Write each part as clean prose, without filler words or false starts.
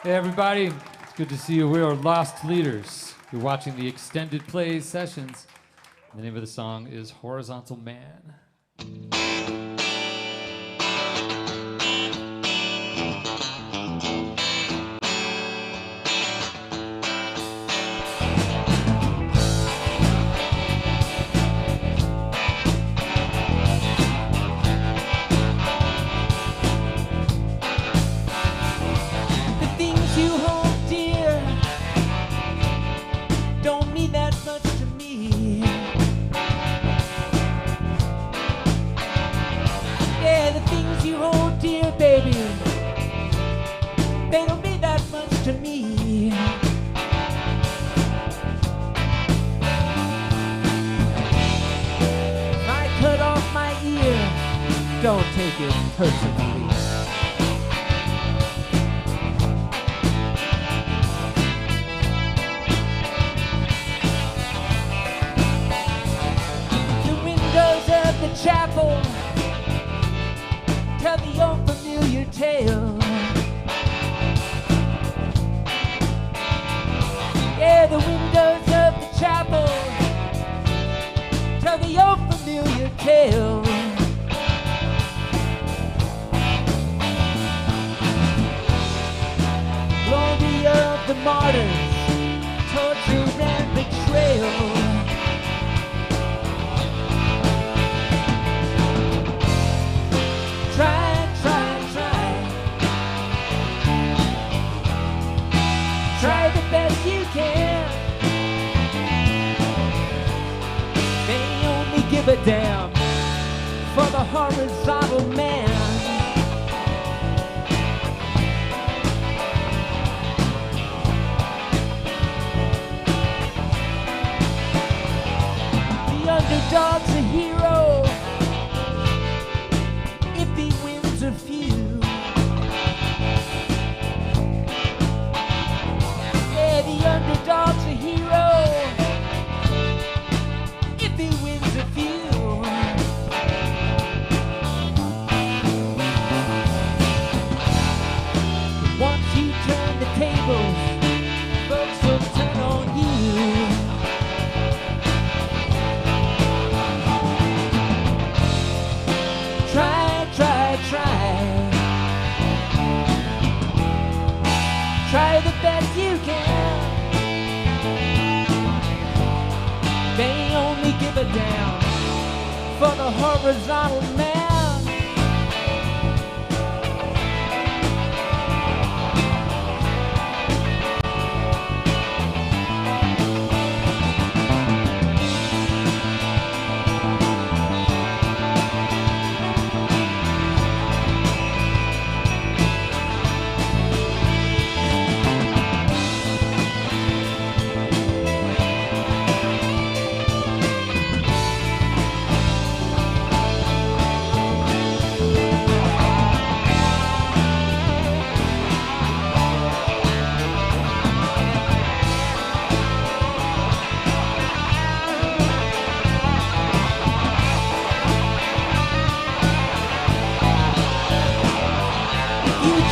Hey everybody, it's good to see you. We are Lost Leaders. You're watching the extended play sessions. The name of the song is Horizontal Man. Don't take it personally. The windows of the chapel tell the unfamiliar tale. Yeah, the windows of the chapel tell the unfamiliar tale. Glory of the martyrs, torture and betrayal. Try, try, try. Try the best you can. They only give a damn for the horizontal man. Underdog's a hero if he wins a few. Yeah, the underdog's a hero if he wins a few. Once you turn the tables, folks will turn on you. Try, try, try. Try the best you can. They only give a damn for the horizontal man.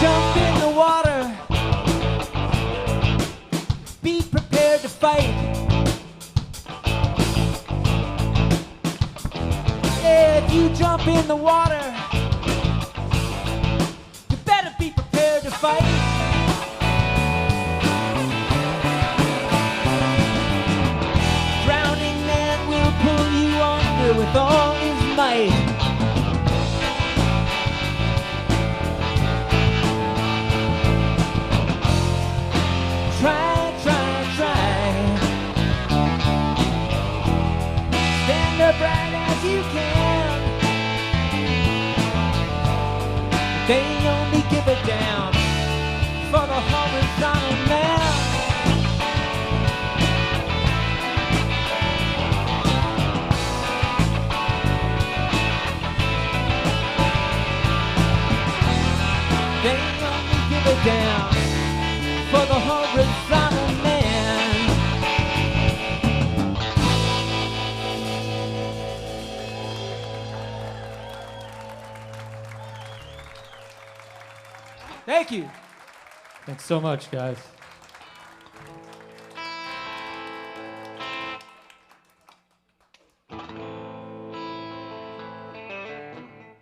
Jump in the water, be prepared to fight. Yeah, if you jump in the water, you better be prepared to fight. Drowning man will pull you under with all his might. Try, try, try. Stand up right as you can. They only give a damn for the horizontal man. They only give a damn for the horizontal man. Thank you. Thanks so much, guys.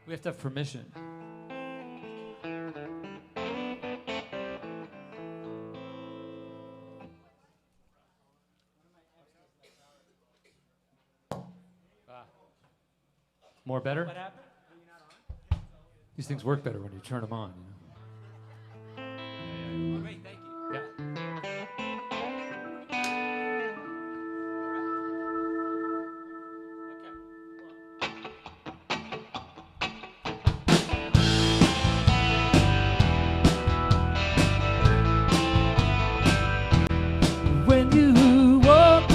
We have to have permission. More better? What happened? Are you not on? These things work better when you turn them on. Oh, great, thank you. Yeah. When you walk,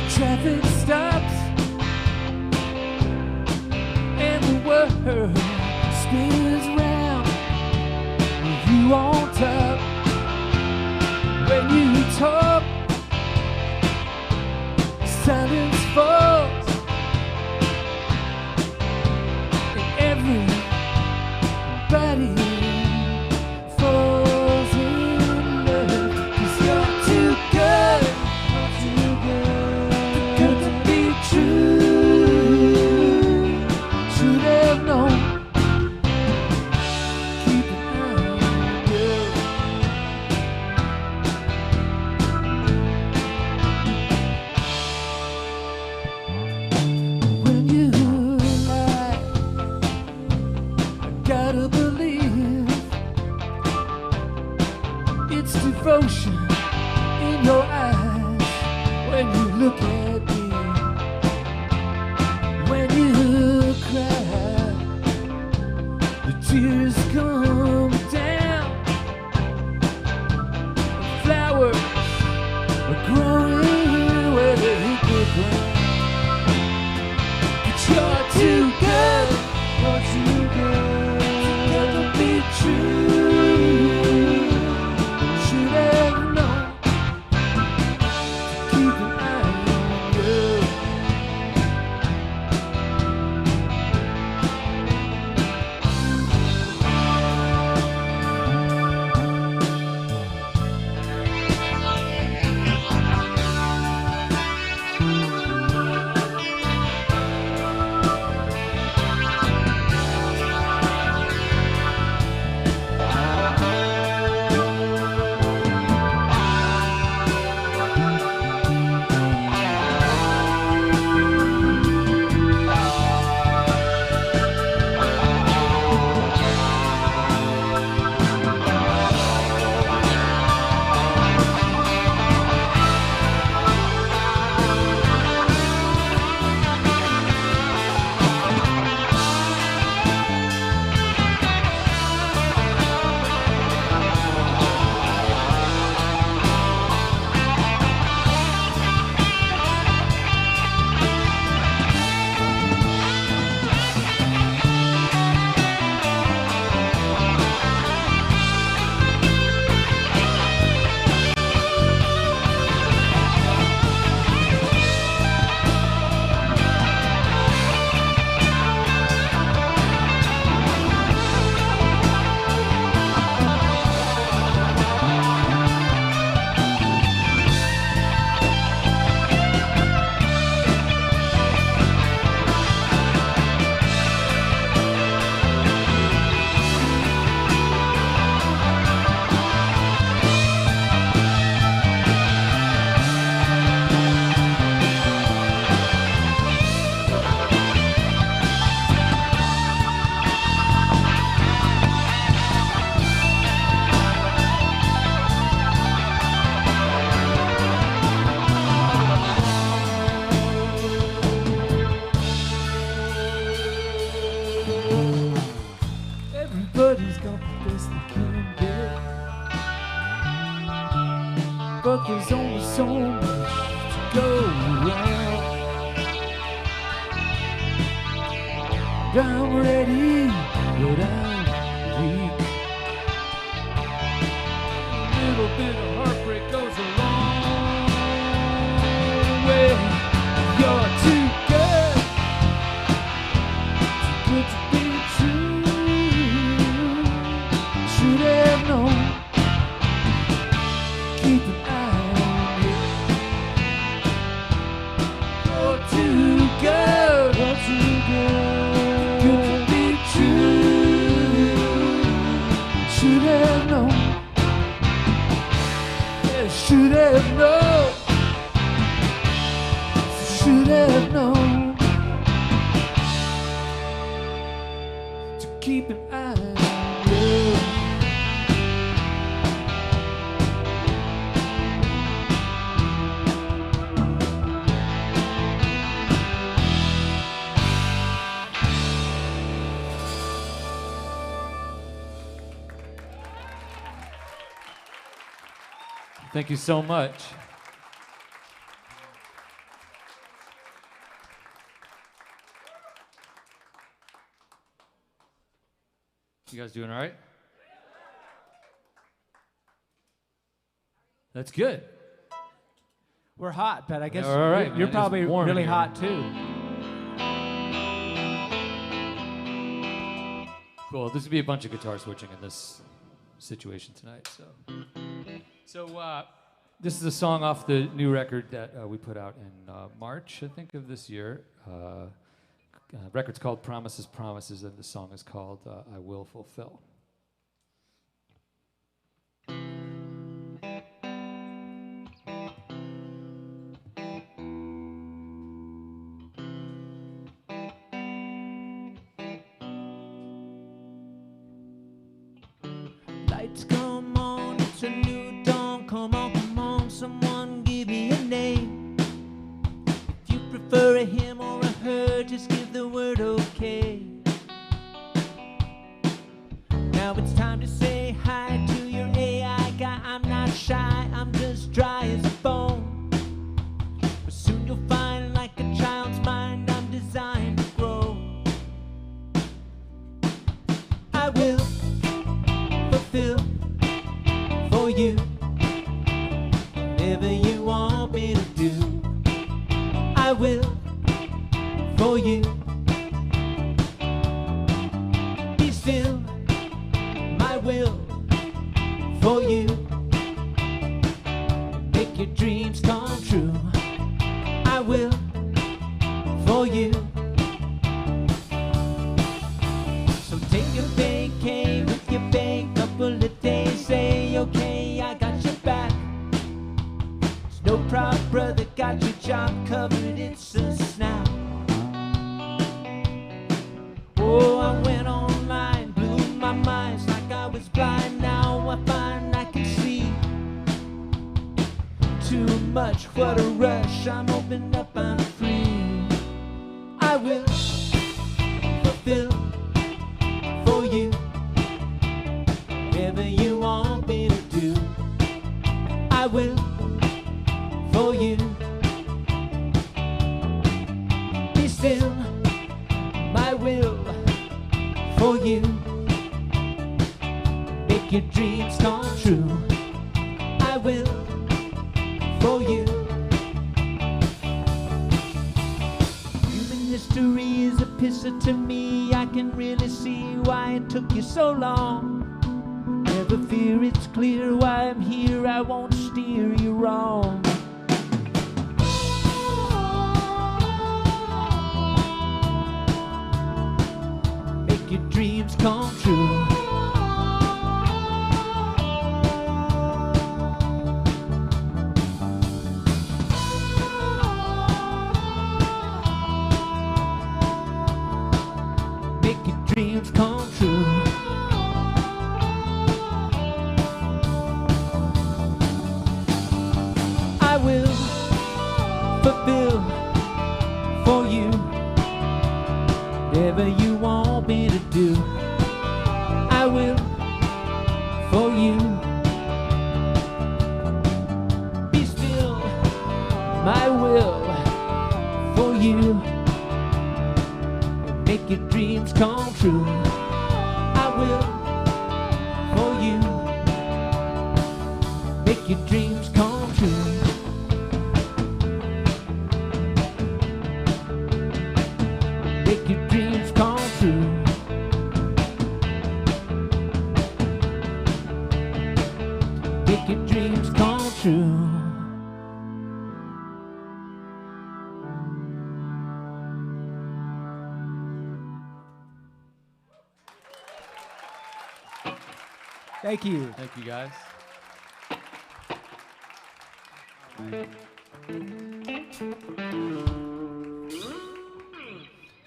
traffic stops, and the world spins round with you on top. When you talk, silence falls, and everybody falls in love. 'Cause you're too good, too good to be true. Should have known. Keep an eye on you. When you lie, I gotta believe it's devotion in your eyes when you look at me. When you cry, the tears come down. Flowers are growing where they hit the ground. But you're too good, too good to be true. Should have known to keep an eye on you. Everybody's got the best they can get, but there's only so much to go around. I'm ready, but I'm weak. A little bit of heartbreak goes a long way. You're too good to be true. Should have should have known. Yeah, should have known. Should have known to keep an eye on you. Thank you so much. You guys doing all right? That's good. We're hot, but I guess All right, you're man. probably It's warm really here. hot too. Cool. This would be a bunch of guitar switching in this situation tonight. So this is a song off the new record that we put out in March, I think, of this year. Record's called Promises, Promises, and the song is called I Will Fulfill. Lights come on, it's a new dawn. Come on, someone give me a name. If you prefer a him or a her, just give the word okay. Now it's time to say hi to your AI guy. I'm not shy, I'm just dry as a bone. But soon you'll find, like a child's mind, I'm designed to grow. I will fulfill for you whatever you want me to do. I will for you. Be still, my will for you. Make your dreams come true. I will for you. So take a vacay with your bank, couple of days. Say okay, I got your back. It's no problem, brother, got your job covered. It's a snap. Oh, I went online, blew my mind, it's like I was blind. Now I find I can see too much, what a rush. I'm open up, I'm free. I will fulfill for you whatever you want me to do. I will for you. Be still, my will for you. Make your dreams come true. I will for you. Human history is a pisser to me. I can really see why it took you so long. Never fear, it's clear why I'm here. I won't steer you wrong. Make your dreams come true. Make your dreams come true. I will fulfill for you whatever you want me to do. I will for you. Be still, my will for you. Make your dreams come true. I will for you. Make your dreams come true. Make your dreams come true. Make your dreams come true. Thank you. Thank you, guys.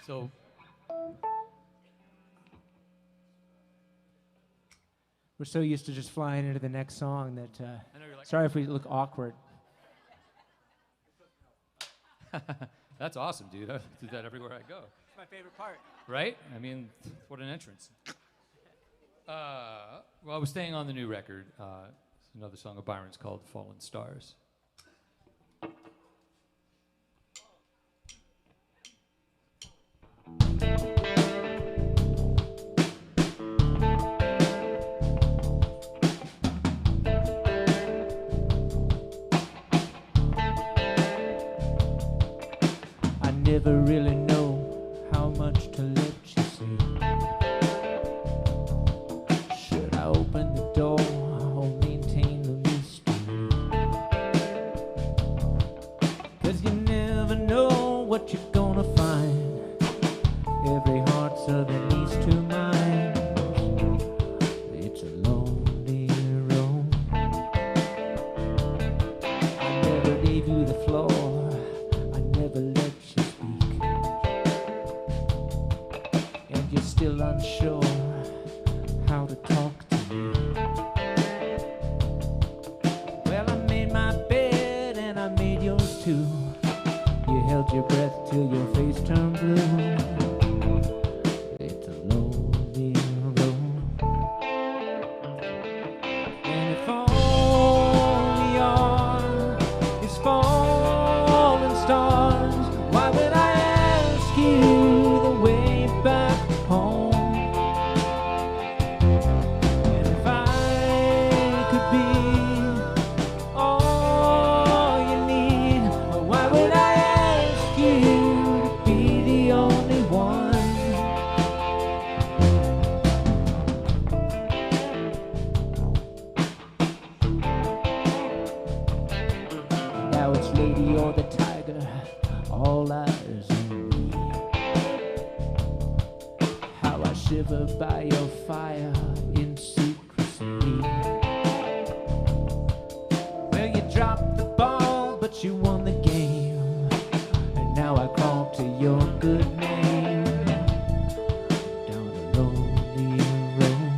So, We're so used to just flying into the next song that, I know you're like, sorry if we look awkward. that's awesome, dude. I do that everywhere I go. It's my favorite part. Right? I mean, what an entrance. Well, I was staying on the new record. It's another song of Byron's called Fallen Stars. I never really know how much to let you see. Should I open the door or maintain the mystery? 'Cause you never know what you're gonna find. Every heart's other needs two minds. It's a lonely road. I never gave you the floor. I never let you speak. And you're still unsure how to talk to me. Well, I made my bed and I made yours too. You held your breath till your face turned blue. It's a lonely road. And if all we are is falling stars, why would I ask you the way back home? And if I could be all you need, why would I ask you to be the only one? Now it's lady or the tiger, all eyes on me. How I shiver by your fire in secrecy. Well, you dropped the ball, but you won the game. And now I crawl to your good name. Down a lonely road.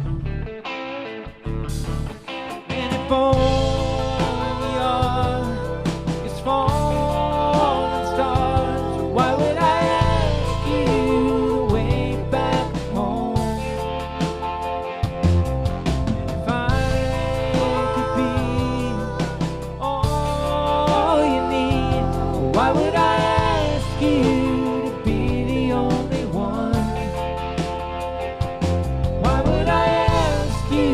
And if all we are is falling stars, why would I ask you the way back home? And if I could be all you need, why would I ask you to be the only one? Why would I ask you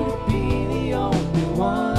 to be the only one?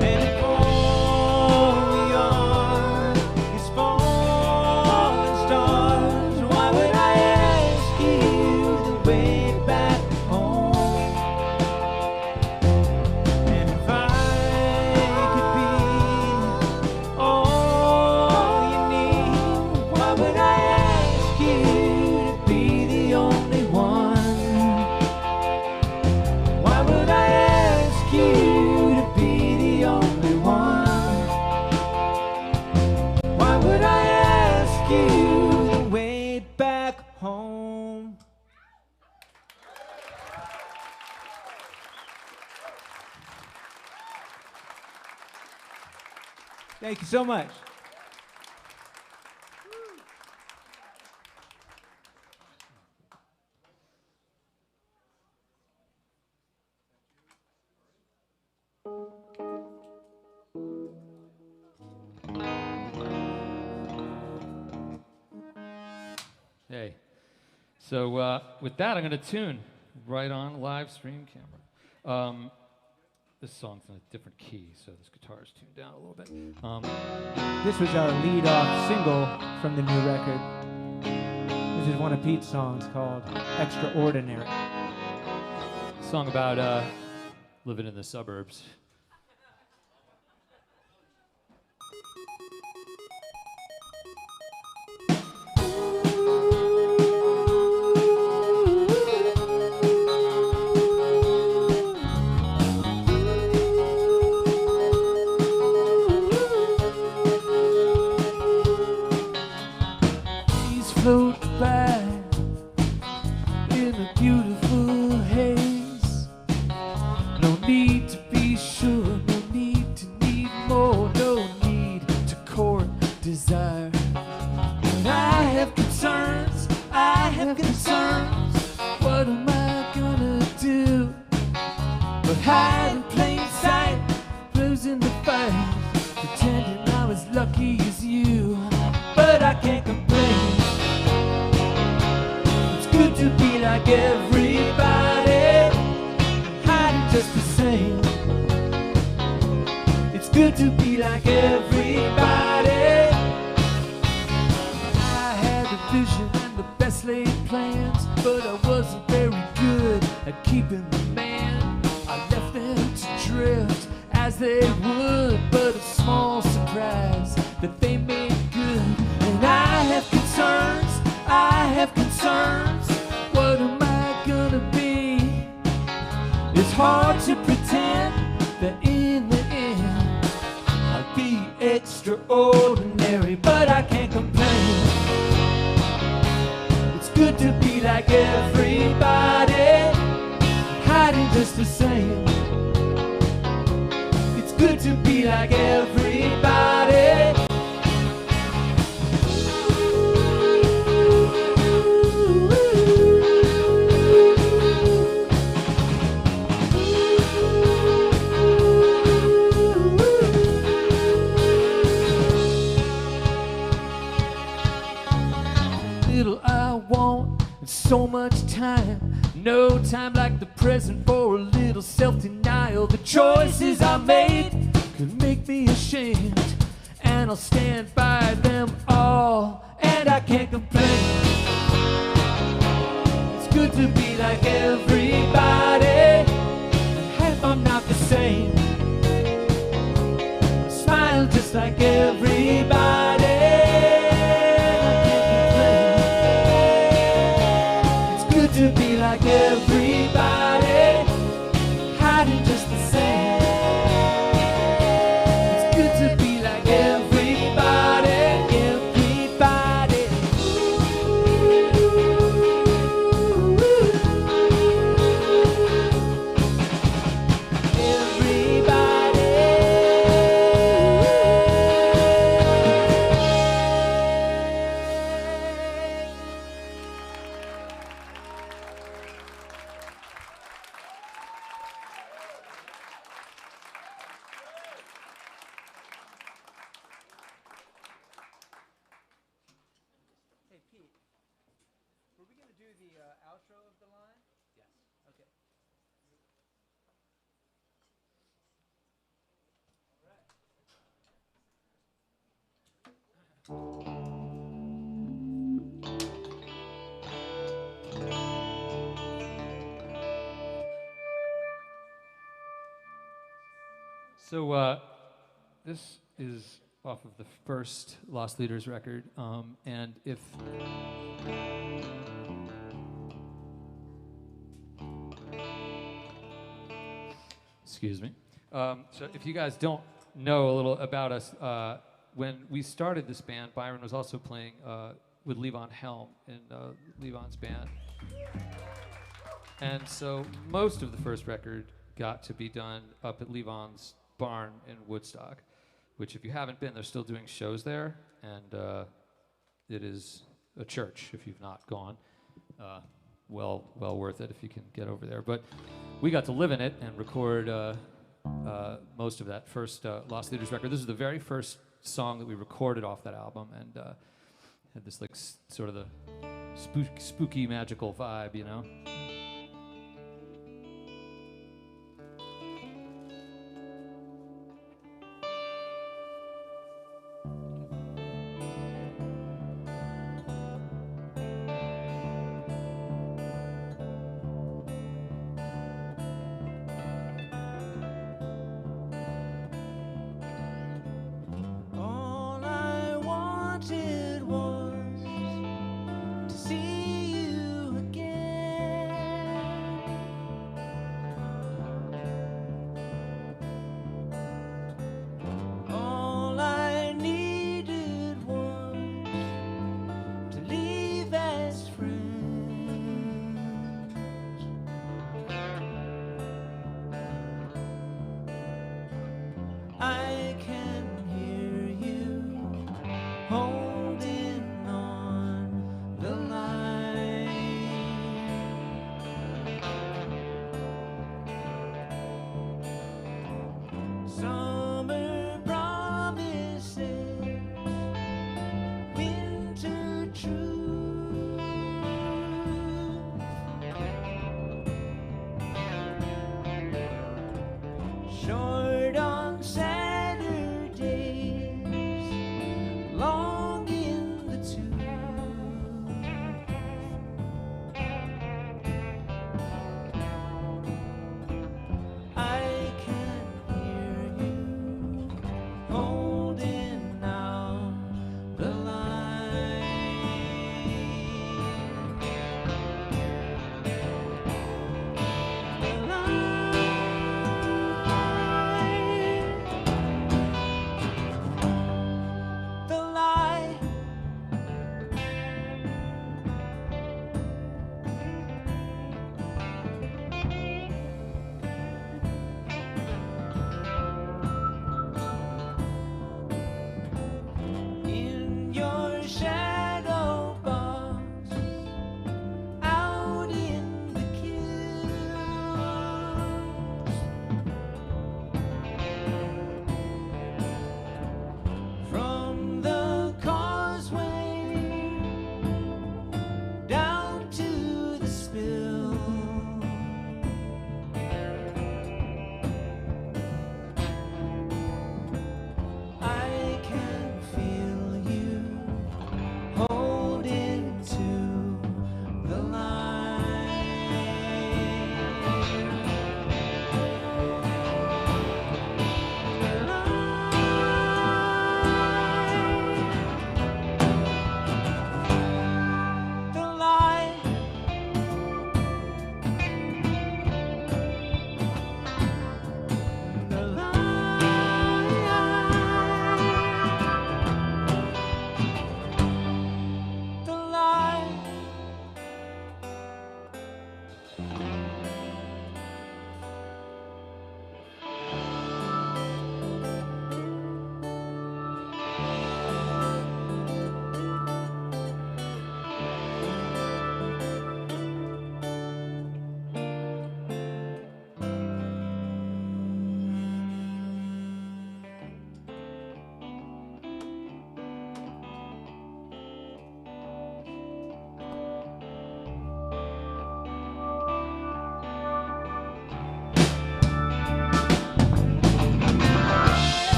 And if all we are is falling stars, why would I ask you the way back home? And if I could be all you need, why would I ask you to be the only one? Why would I ask you to be the only one? Why would I ask you the way back home? Thank you so much. So with that, I'm going to tune right on live stream camera. This song's in a different key, so this guitar is tuned down a little bit. This was our lead-off single from the new record. This is one of Pete's songs called Extraordinary. Song about living in the suburbs. Float by in a beautiful haze. No need to be sure, no need to need more, no need to court desire. But I have concerns, what am I gonna do? But hide in plain sight, losing the fight, pretending I was lucky as you. But I can't complain. Good to be like everybody, hiding just the same. It's good to be like everybody. I had a vision and the best laid plans, but I wasn't very good at keeping the man. I left them to drift as they would, but a small surprise that they made good. And I have concerns. What am I gonna be? It's hard to pretend that in the end I'll be extraordinary, but I can't complain. It's good to be like everybody, hiding just the same. It's good to be like everybody. So much time, no time like the present for a little self-denial. The choices I made could make me ashamed, and I'll stand by them all, and I can't complain. It's good to be like everybody, and I'm not the same. Smile just like everybody. To be like everybody, hiding just the same. It's good to be like everybody, everybody. So this is off of the first Lost Leaders record, and if excuse me, so if you guys don't know a little about us, when we started this band, Byron was also playing with Levon Helm in Levon's band, and so most of the first record got to be done up at Levon's barn in Woodstock, which if you haven't been, they're still doing shows there, and it is a church if you've not gone. Well worth it if you can get over there. But we got to live in it and record most of that first Lost Leaders record. This is the very first song that we recorded off that album, and had this like sort of the spooky, magical vibe, you know? All I wanted was to see you again.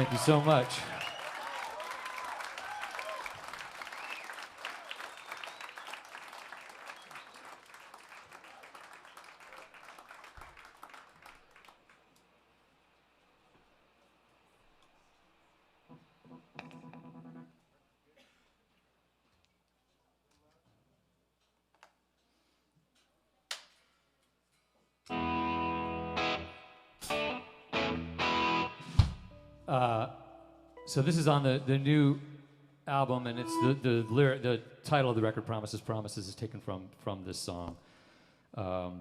Thank you so much. So this is on the new album, and it's the title of the record, Promises, Promises, is taken from this song. A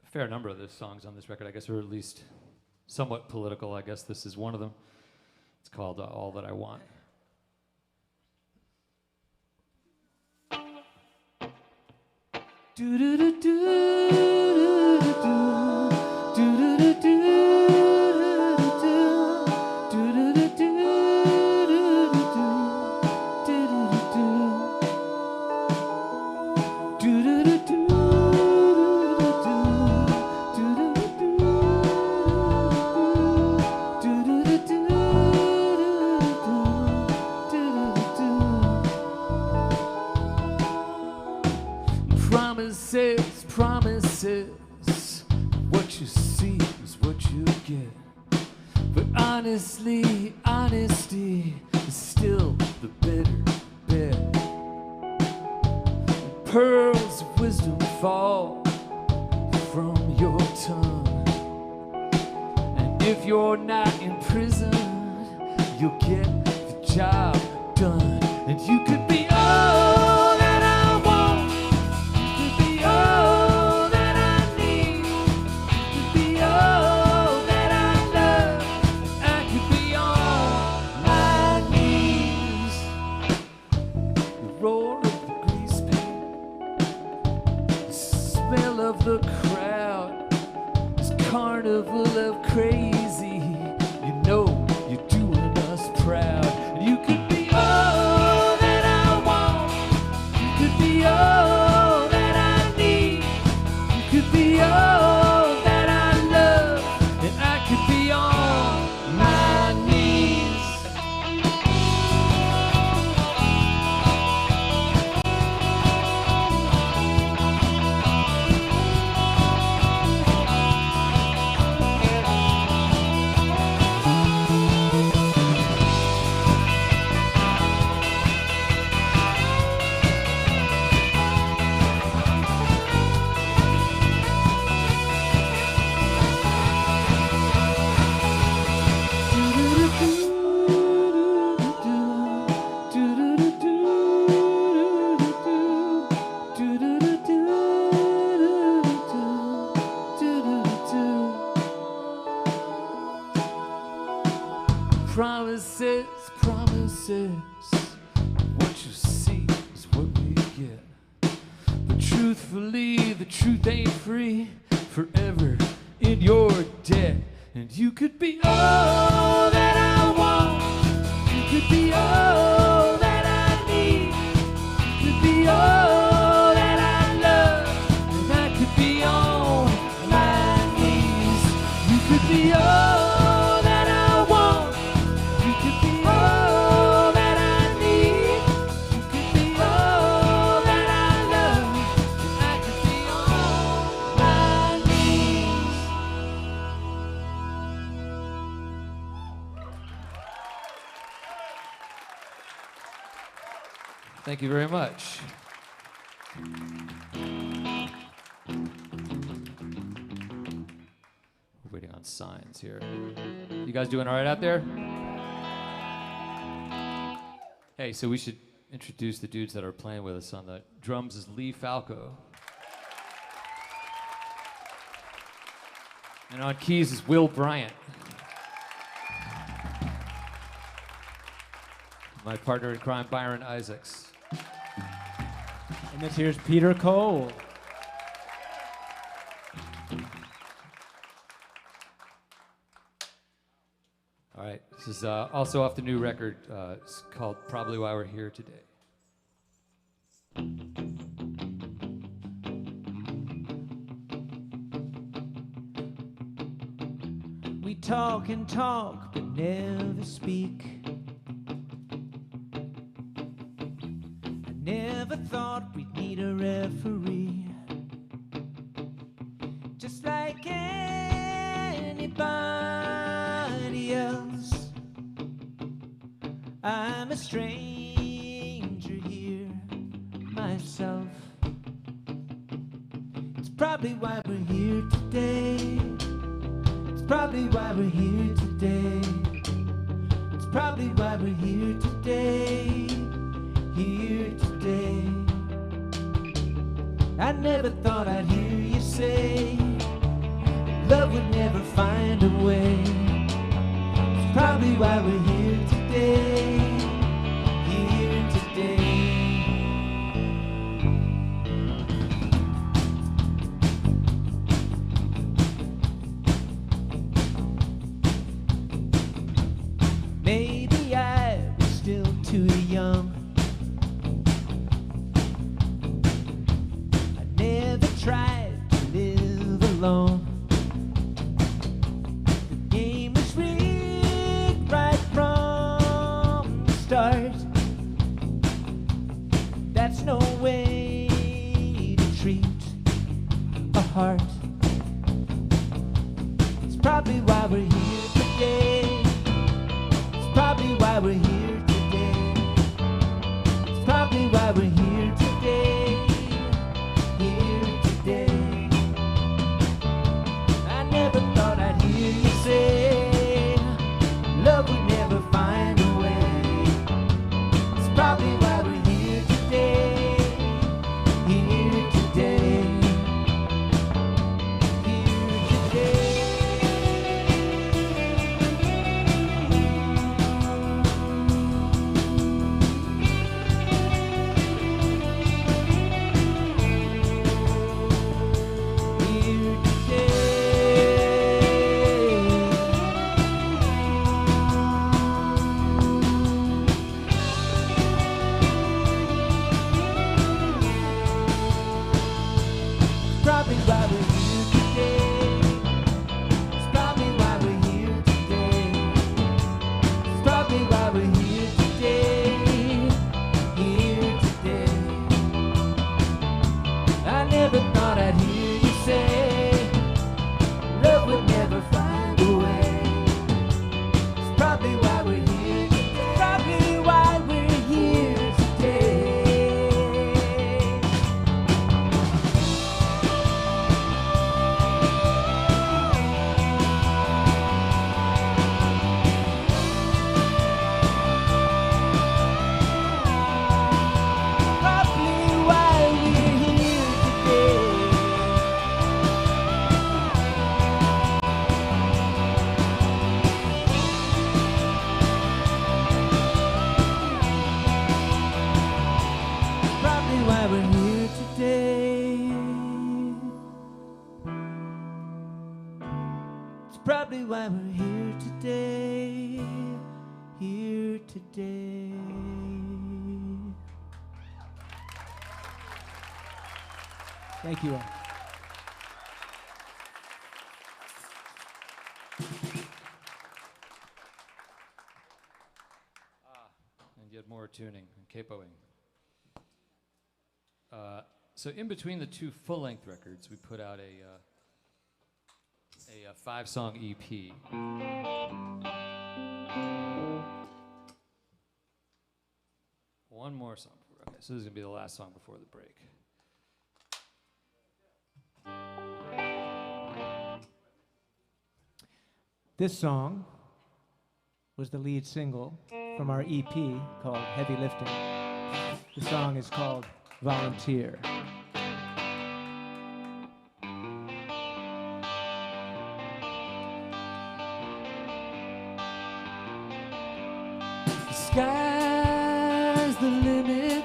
fair number of the songs on this record, I guess, are at least somewhat political. I guess this is one of them. It's called All That I Want. Promises, promises, what you see is what you get. But honestly, honesty is still the better bet. Pearls of wisdom fall from your tongue. And if you're not imprisoned, you'll get the job done. And you could be all that I want. You could be all that I need. You could be all that I love. I could be on my knees. The roar of the grease paint, the smell of the crowd, this carnival of crazy. You know you're doing us proud. And you could be all that I want. You could be all that I need. You could be all that I love. And I could be on my knees. Promises, promises, what you see is what we get. But truthfully, the truth ain't free, forever in your debt. And you could be all that I want. You could be all that I need. You could be all that I love. And I could be on my knees. You could be all that I want. You could be all that I need. You could be all that I love. And I could be on my knees. Thank you very much. We're waiting on signs here. You guys doing all right out there? Hey, so we should introduce the dudes that are playing with us. On the drums is Lee Falco. And on keys is Will Bryant. My partner in crime, Byron Isaacs. And this here's Peter Cole. All right, this is also off the new record. It's called Probably Why We're Here Today. We talk and talk, but never speak. I never thought we'd need a referee. Just like anybody else, I'm a stranger here myself. It's probably why we're here today. It's probably why we're here today. It's probably why we're here today. Here today. I never thought I'd hear you say love would never find a way. It's probably why we're here today. Here today. Maybe I was still too young. I never tried to live alone. The game was rigged right from the start. That's no way to treat a heart. It's probably why we're here today. Probably why we're here today. It's probably why we're here today. Here today. I never thought I'd hear you say love would never find a way. It's probably why we're here today. Here today. Here today. Probably why we're here today, here today. Thank you all. And yet more tuning and capoing. So in between the two full-length records, we put out a 5-song EP. One more song. Okay, so this is going to be the last song before the break. This song was the lead single from our EP called Heavy Lifting. The song is called Volunteer. The sky's the limit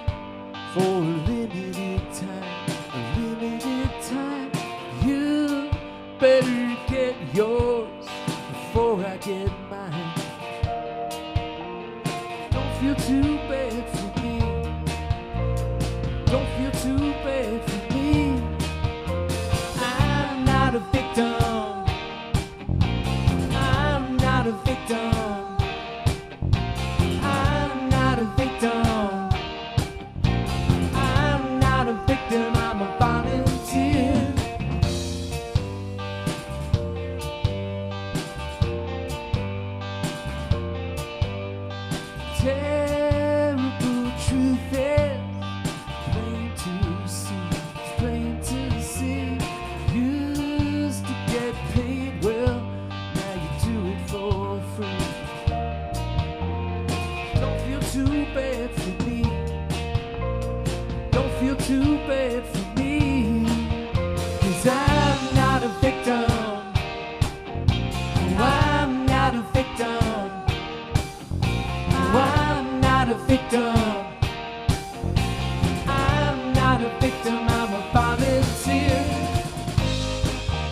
for a limited time. A limited time. You better get yours before I get mine. Don't feel too bad for me. Don't feel too bad for me. I'm not a victim. I'm terrible truth is plain to see, it's plain to see. Used to get paid well, now you do it for free. Don't feel too bad for me, don't feel too bad for me, 'cause I'm not a victim. I'm not a victim. I'm not a victim. I'm not a victim, I'm a volunteer.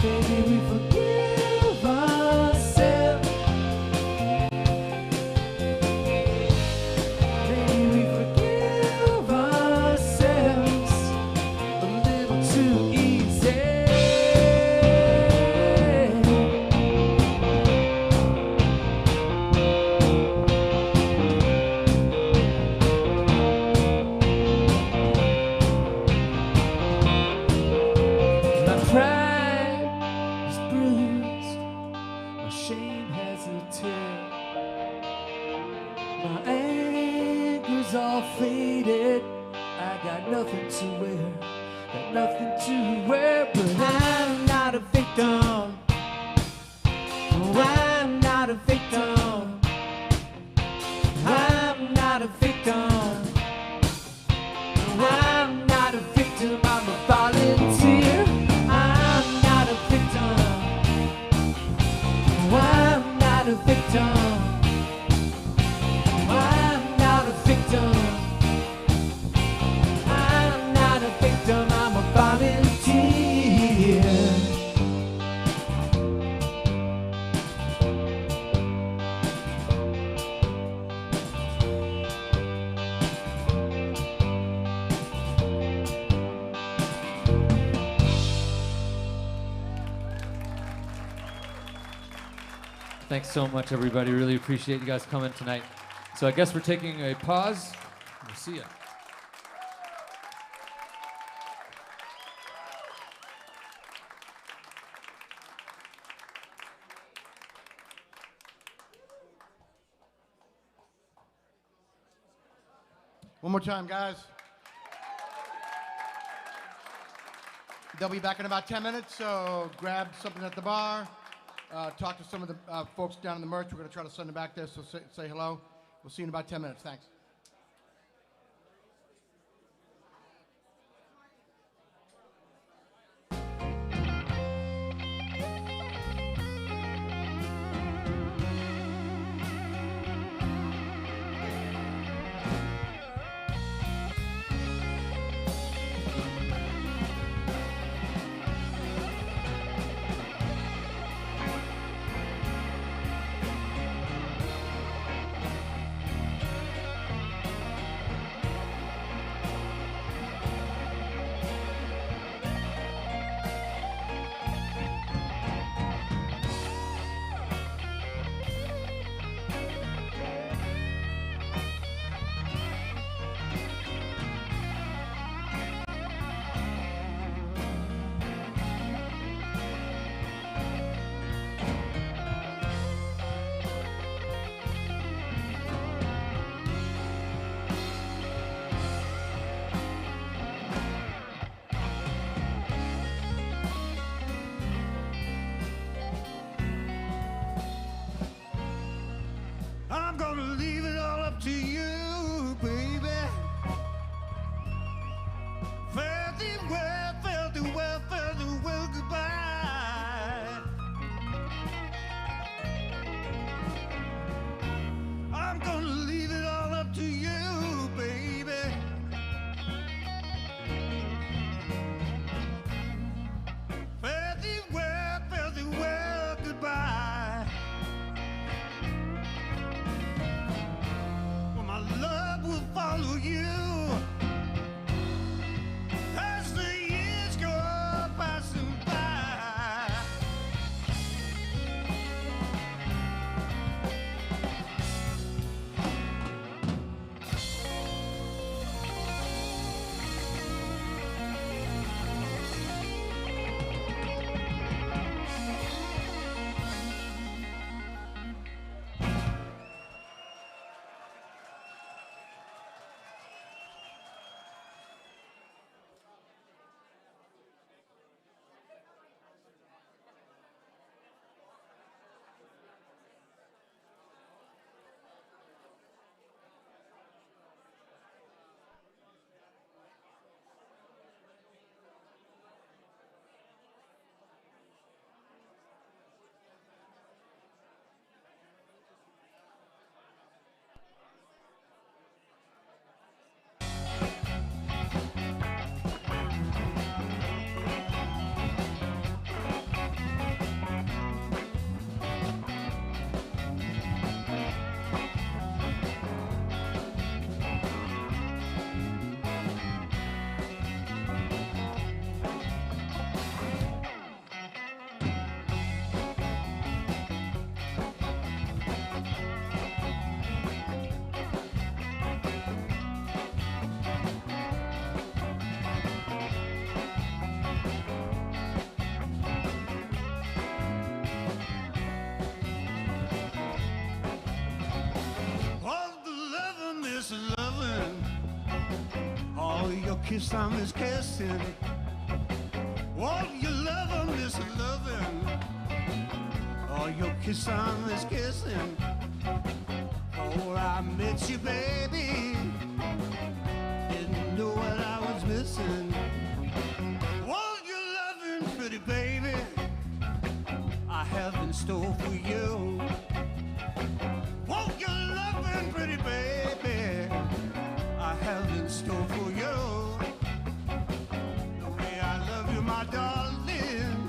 Baby, we forgive ourselves. Baby, we forgive ourselves a little too easy. Pride is bruised, my shame has a tear. My anger's all faded, I got nothing to wear, got nothing to wear. But I'm not a victim, no, I'm not a victim. I'm not a victim, no, I'm not a victim, I'm a volunteer. I'm not a victim. I'm not a victim. I'm not a victim. I'm not a victim. I'm a volunteer. Thanks so much, everybody. Really appreciate you guys coming tonight. So I guess we're taking a pause. We'll see ya. One more time, guys. They'll be back in about 10 minutes, so grab something at the bar. Talk to some of the folks down in the merch. We're going to try to send them back there, so say hello. We'll see you in about 10 minutes. Thanks. your kiss I'm is kissing. All your love I'm is loving. All your kiss I'm is kissing. Oh, I met you, baby. Didn't know what I was missing. All your loving, pretty baby, I have in store for you. Oh, your loving, pretty baby, I have in store for you. The way I love you, my darling,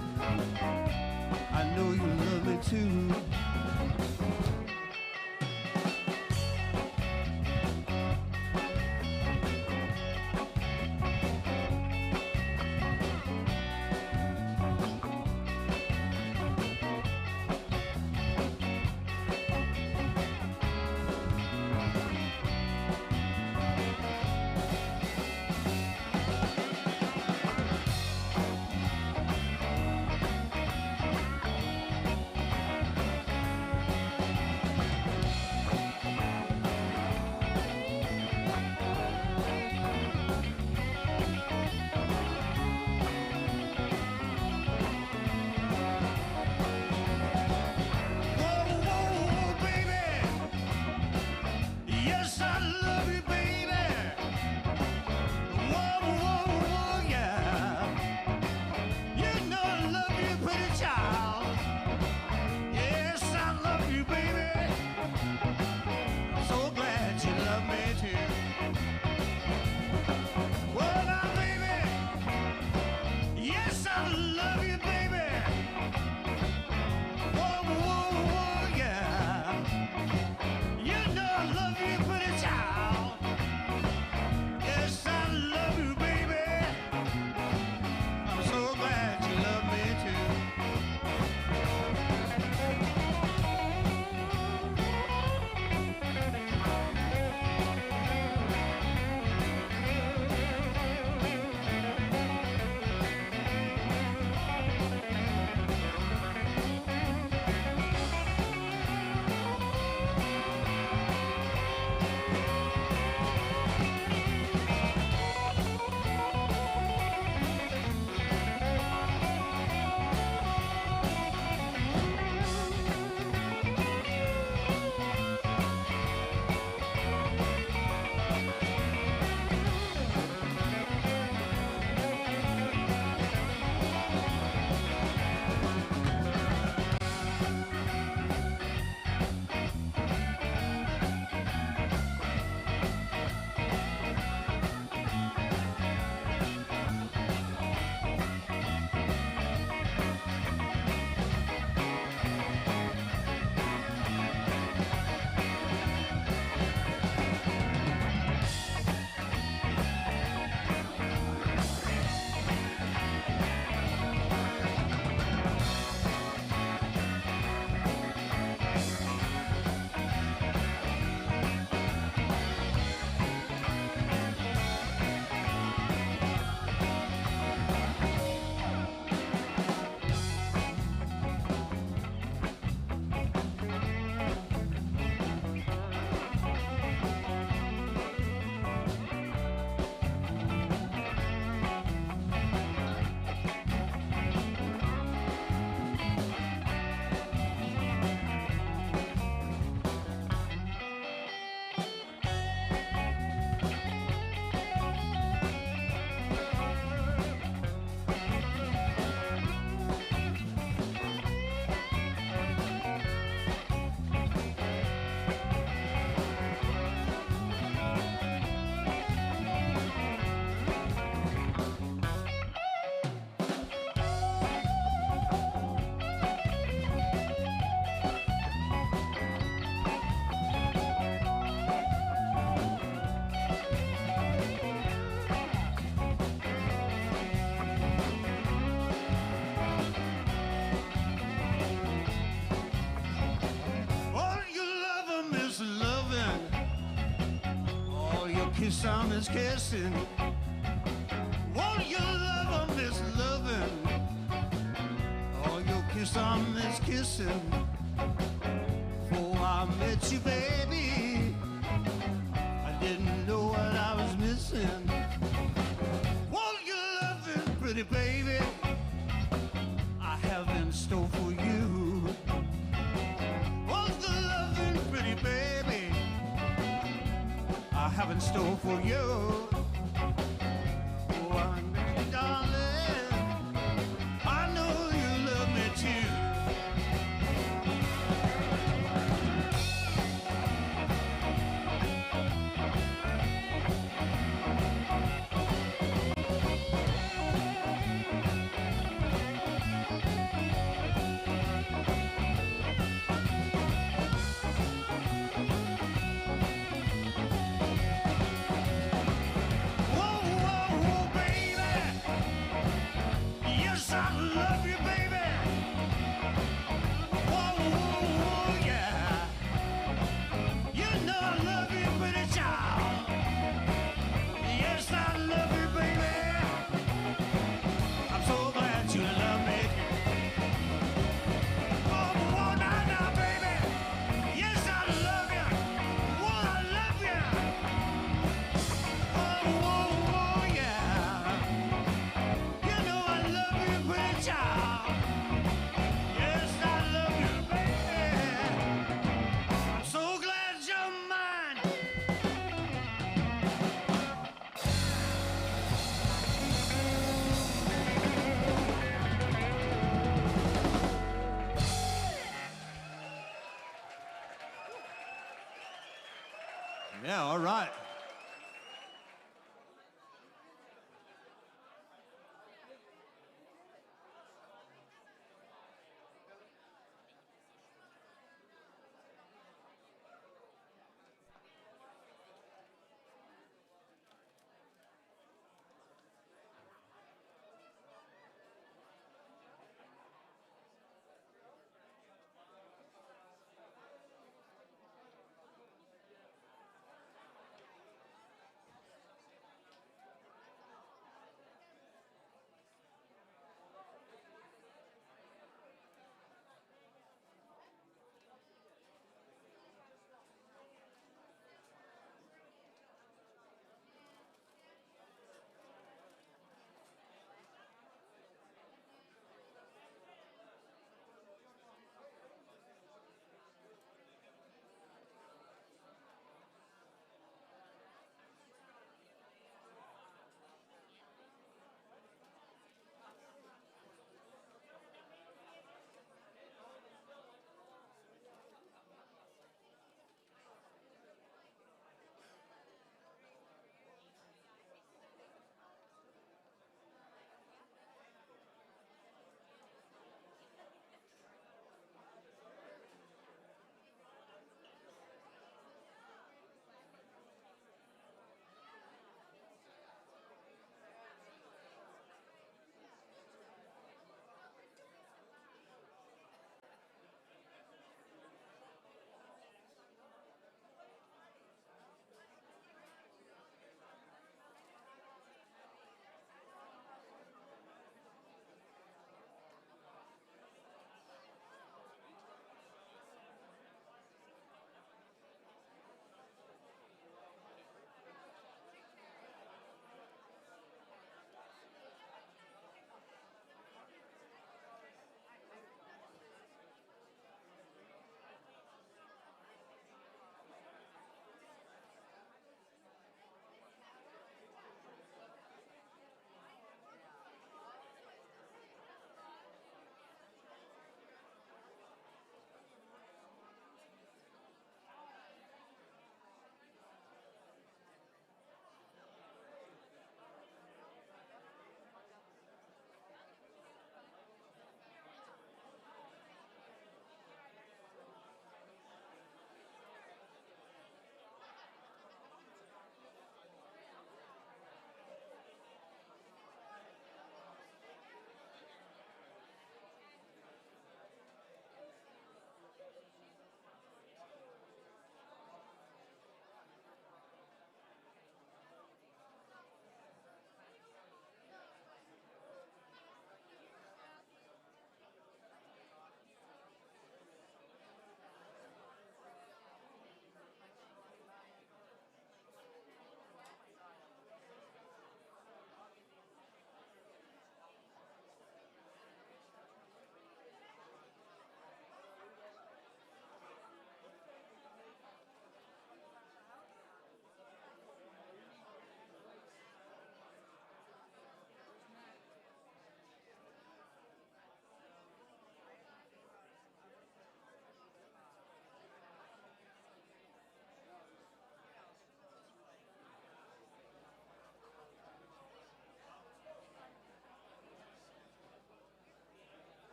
I know you love me too. kiss I'm is kissing. Won't you love 'em is loving. All your kiss I'm is kissing. Before I met you, baby, I didn't know what I was missing. stole for you was the loving, pretty baby. I haven't stole for you. Oh, I miss you, darling. I know you love me too. Yeah, all right.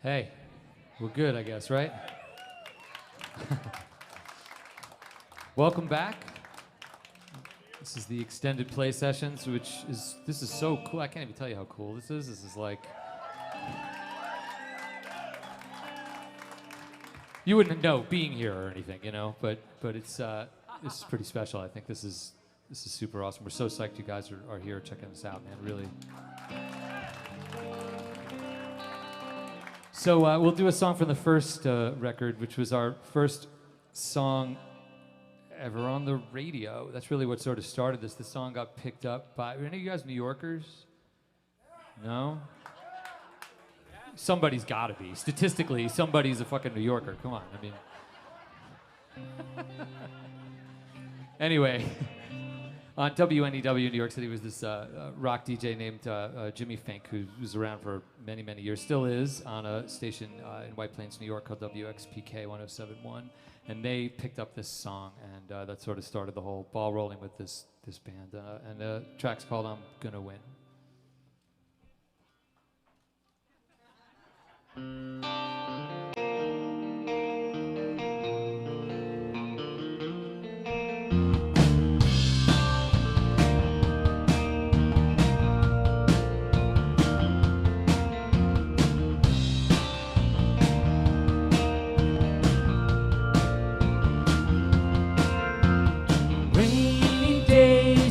Hey, we're good, I guess, right? Welcome back. This is the extended play sessions, this is so cool. I can't even tell you how cool this is. This is like, you wouldn't know being here or anything, you know, but it's this is pretty special. I think this is super awesome. We're so psyched you guys are here checking this out, man, really. So we'll do a song from the first record, which was our first song ever on the radio. That's really what sort of started this. The song got picked up by, are any of you guys New Yorkers? No? Somebody's gotta be. Statistically, somebody's a fucking New Yorker. Come on, I mean. Anyway, on WNEW New York City was this rock DJ named Jimmy Fink, who was around for many, many years, still is, on a station in White Plains, New York called WXPK 1071. And they picked up this song, and that sort of started the whole ball rolling with this band. And the track's called I'm Gonna Win.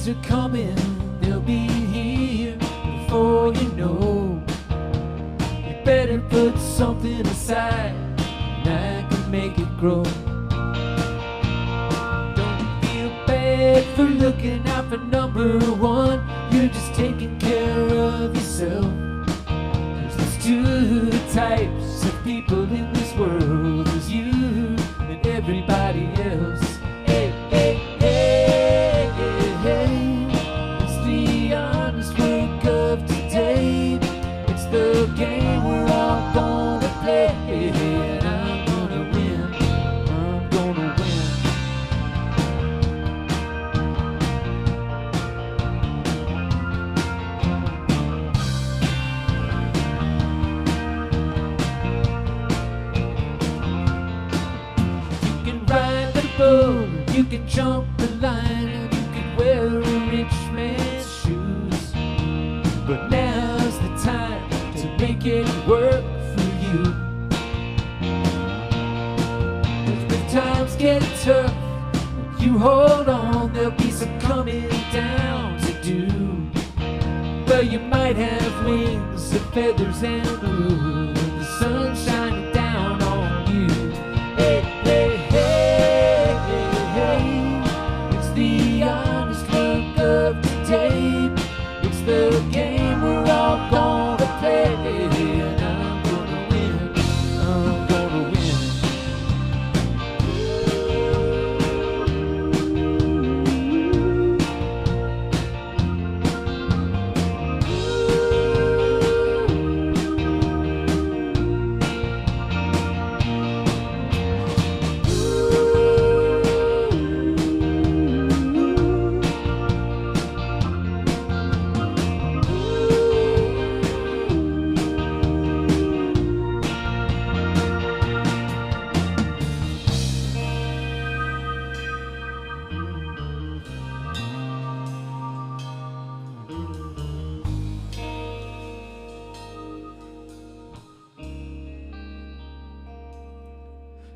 Are coming, they'll be here before you know. You better put something aside, and I can make it grow. Don't feel bad for looking out for number one. You're just taking care of yourself. There's two types of people in this world. There's you and everybody else. Hey, hey, hey, hey, hey. It's the honest work of today. It's the game we're all gonna play. And I'm gonna win. I'm gonna win. You can ride the boat, you can jump the line, and you can wear a rich man's shoes. But now's the time to make it work for you. 'Cause when times get tough, if you hold on, there'll be some coming down to do. But you might have wings of feathers and blue, and the sun shining down on you. Hey, hey, hey, hey, hey. It's the honest work of today. It's the game we're all gonna play. And I'm gonna win. I'm gonna win.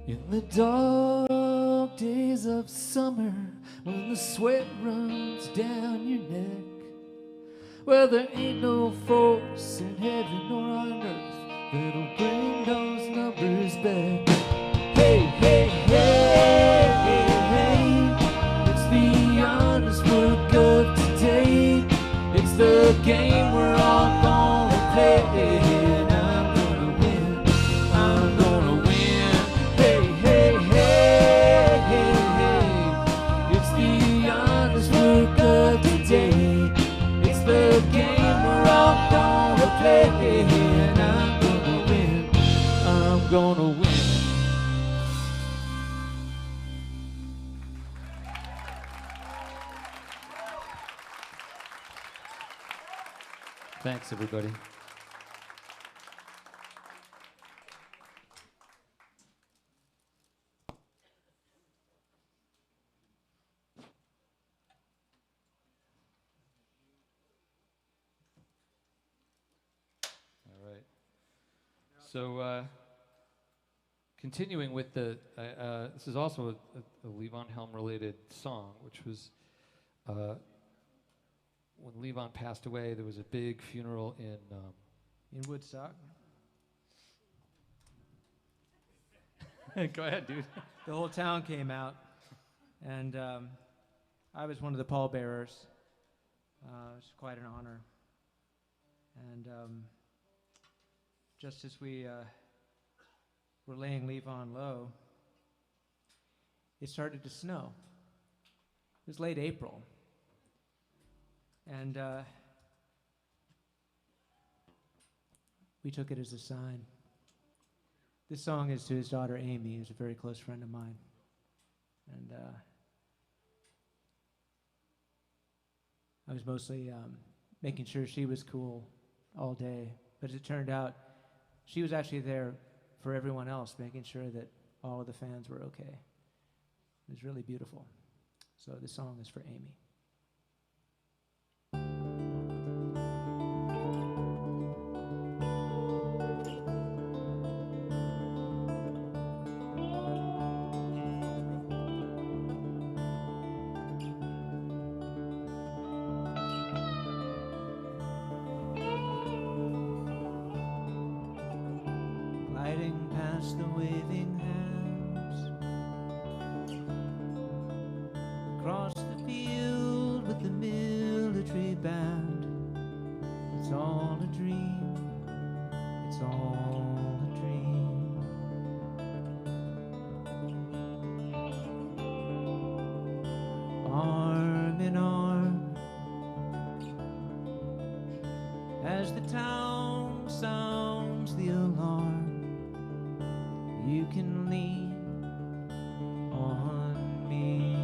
In the dark days of summer, when the sweat runs down your neck, Well, there ain't no force in heaven or on earth that'll bring those numbers back. Hey, hey, hey, hey, hey. It's the honest work of today. It's the game we're all gonna play. And I'm gonna win. I'm gonna win. Hey, hey, hey, hey, hey. It's the honest work of today. It's the game we're all gonna play. And I'm gonna win. I'm gonna win. Thanks, everybody. All right. So, continuing with the, this is also a Levon Helm related song, which was, when Levon passed away, there was a big funeral in Woodstock. Go ahead, dude. The whole town came out, and I was one of the pallbearers. It was quite an honor. And just as we were laying Levon low, it started to snow. It was late April. And we took it as a sign. This song is to his daughter Amy, who's a very close friend of mine. And I was mostly making sure she was cool all day. But as it turned out, she was actually there for everyone else, making sure that all of the fans were okay. It was really beautiful. So this song is for Amy. Gliding past the waving hands, across the field with the military band. It's all a dream, it's all a dream. Arm in arm, as the town sounds the alarm, you can lean on me.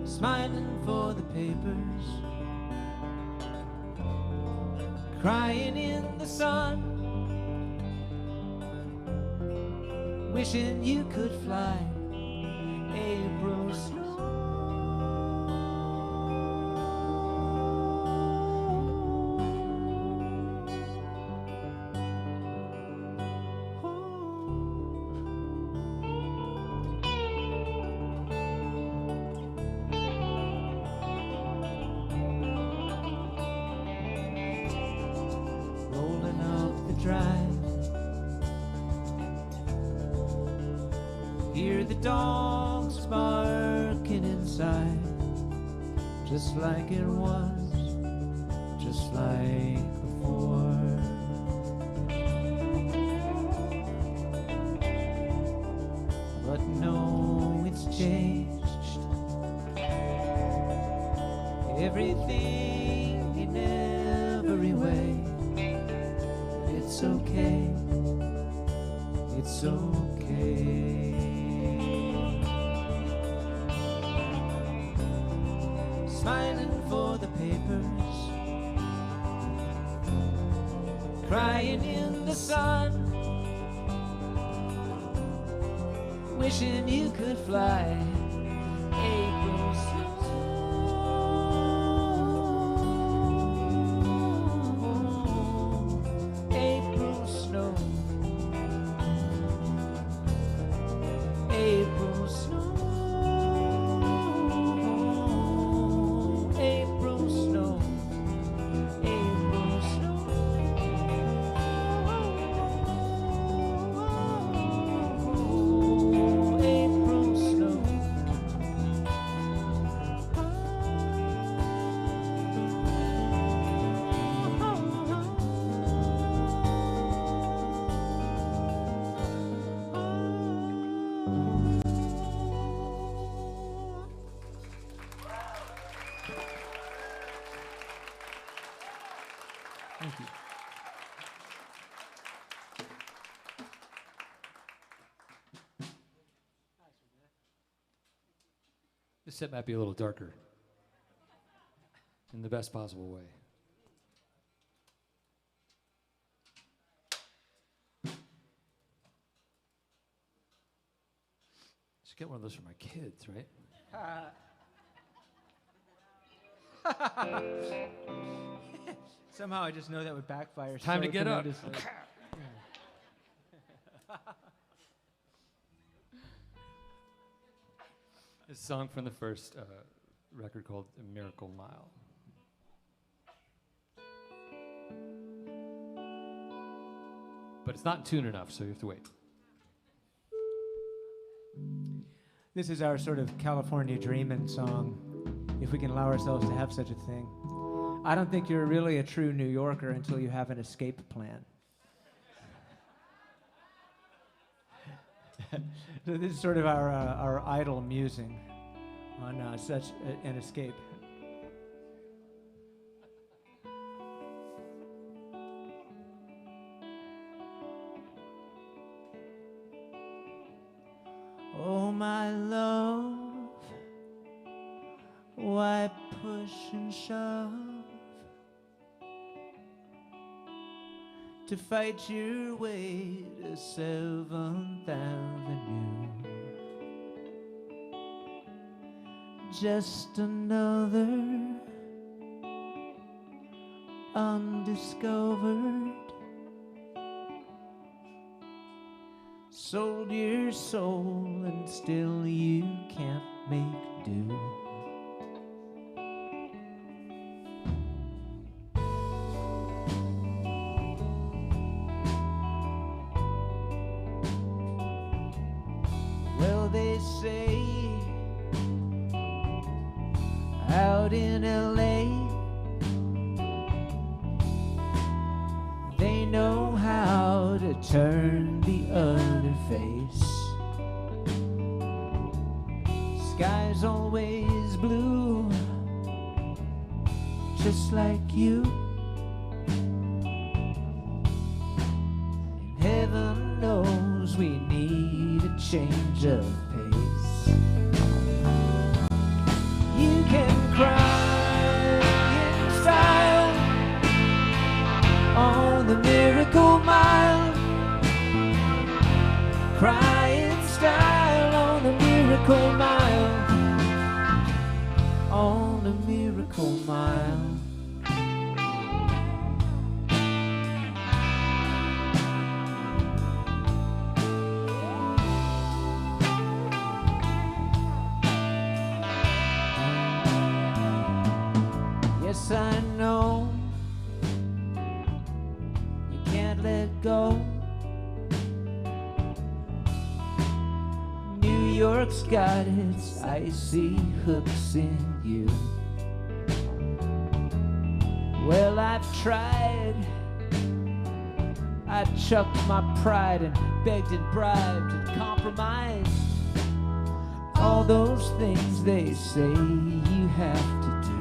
Smiling for the papers, crying in the sun, wishing you could fly. April snow. Rolling up the drive, hear the dogs barking inside, just like it was, just like before. But no, it's changed. Everything in every way. It's okay. It's okay. Smiling for the papers, crying in the sun, wishing you could fly. April snow. April snow. April snow. Thank you. This set might be a little darker in the best possible way. Should get one of those for my kids, right? Somehow I just know that would backfire. Time so to get up. tremendously. This song from the first record called A Miracle Mile. But it's not in tune enough, so you have to wait. This is our sort of California dreamin' song, if we can allow ourselves to have such a thing. I don't think you're really a true New Yorker until you have an escape plan. So this is sort of our idle musing on such an escape. Oh, my love, why push and shove to fight your way to 7th Avenue? Just another undiscovered. Sold your soul and still you can't make do. Well, they say out in LA they know how to turn the other face. Sky's always blue, just like you. And heaven knows we need a change of pace. You can cry in style on the Miracle Mile. Cry in style on the Miracle Mile. On the Miracle Mile. Yes, I know you can't let go. New York's got its icy hooks in you. Well, I've tried. I chucked my pride and begged and bribed and compromised. All those things they say you have to do.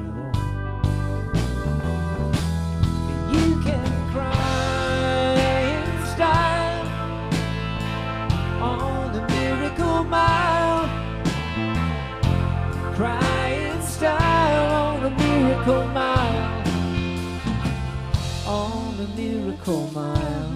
You can cry in style on the Miracle Mile. Cry in style on the Miracle Mile. On the Miracle Mile.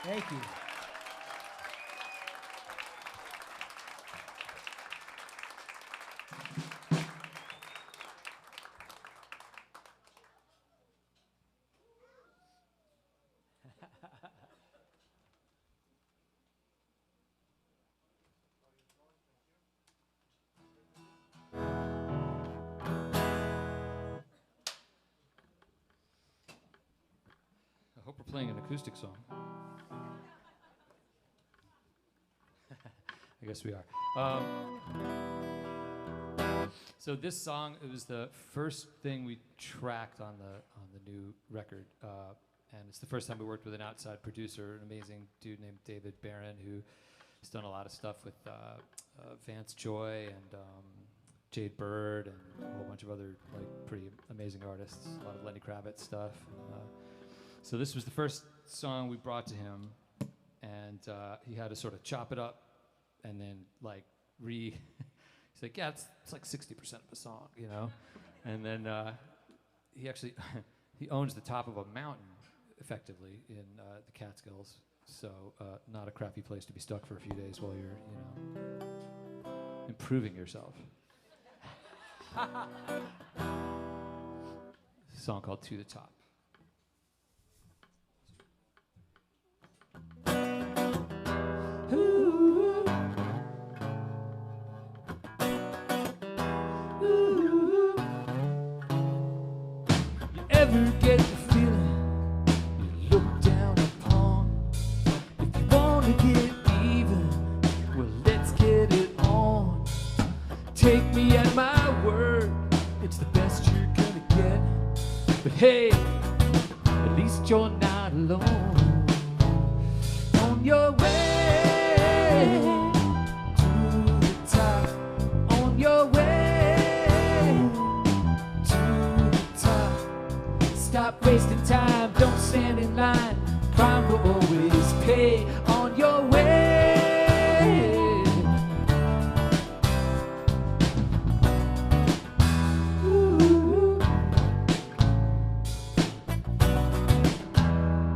Thank you. I hope we're playing an acoustic song. I guess we are. So this song, it was the first thing we tracked on the new record, and it's the first time we worked with an outside producer, an amazing dude named David Barron, who has done a lot of stuff with Vance Joy and Jade Bird and a whole bunch of other pretty amazing artists, a lot of Lenny Kravitz stuff. So this was the first song we brought to him, and he had to sort of chop it up and then he's like, yeah, it's like 60% of a song, you know? And then he actually, he owns the top of a mountain, effectively, in the Catskills. So not a crappy place to be stuck for a few days while you're, improving yourself. A song called To the Top. Ever get the feeling you look down upon? If you wanna get even, well, let's get it on. Take me at my word, it's the best you're gonna get. But hey, at least you're not alone. On your way to the top, on your way to the top. Stop wasting time, don't stand in line. Crime will always pay. On your way. Ooh.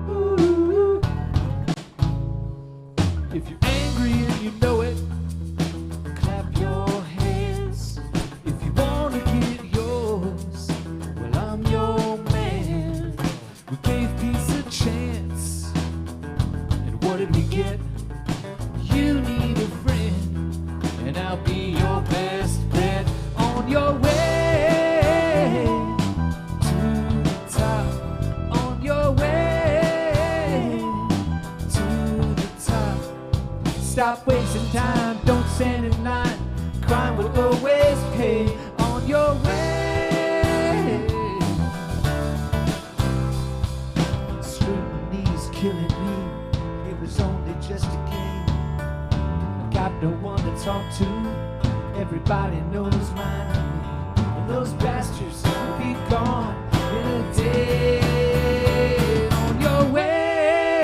Ooh. If you're angry and you know it, clap your hands. If you wanna get yours, well, I'm your man. We gave peace a chance, and what did we get? You need a friend, and I'll be your best bet. On your way to the top, on your way to the top. Stop wasting time, don't stand in line. Crime will always pay. On your way. Scrutiny's killing me. It was only just a game. I got no one to talk to. Everybody knows my name. And those bastards will be gone in a day. On your way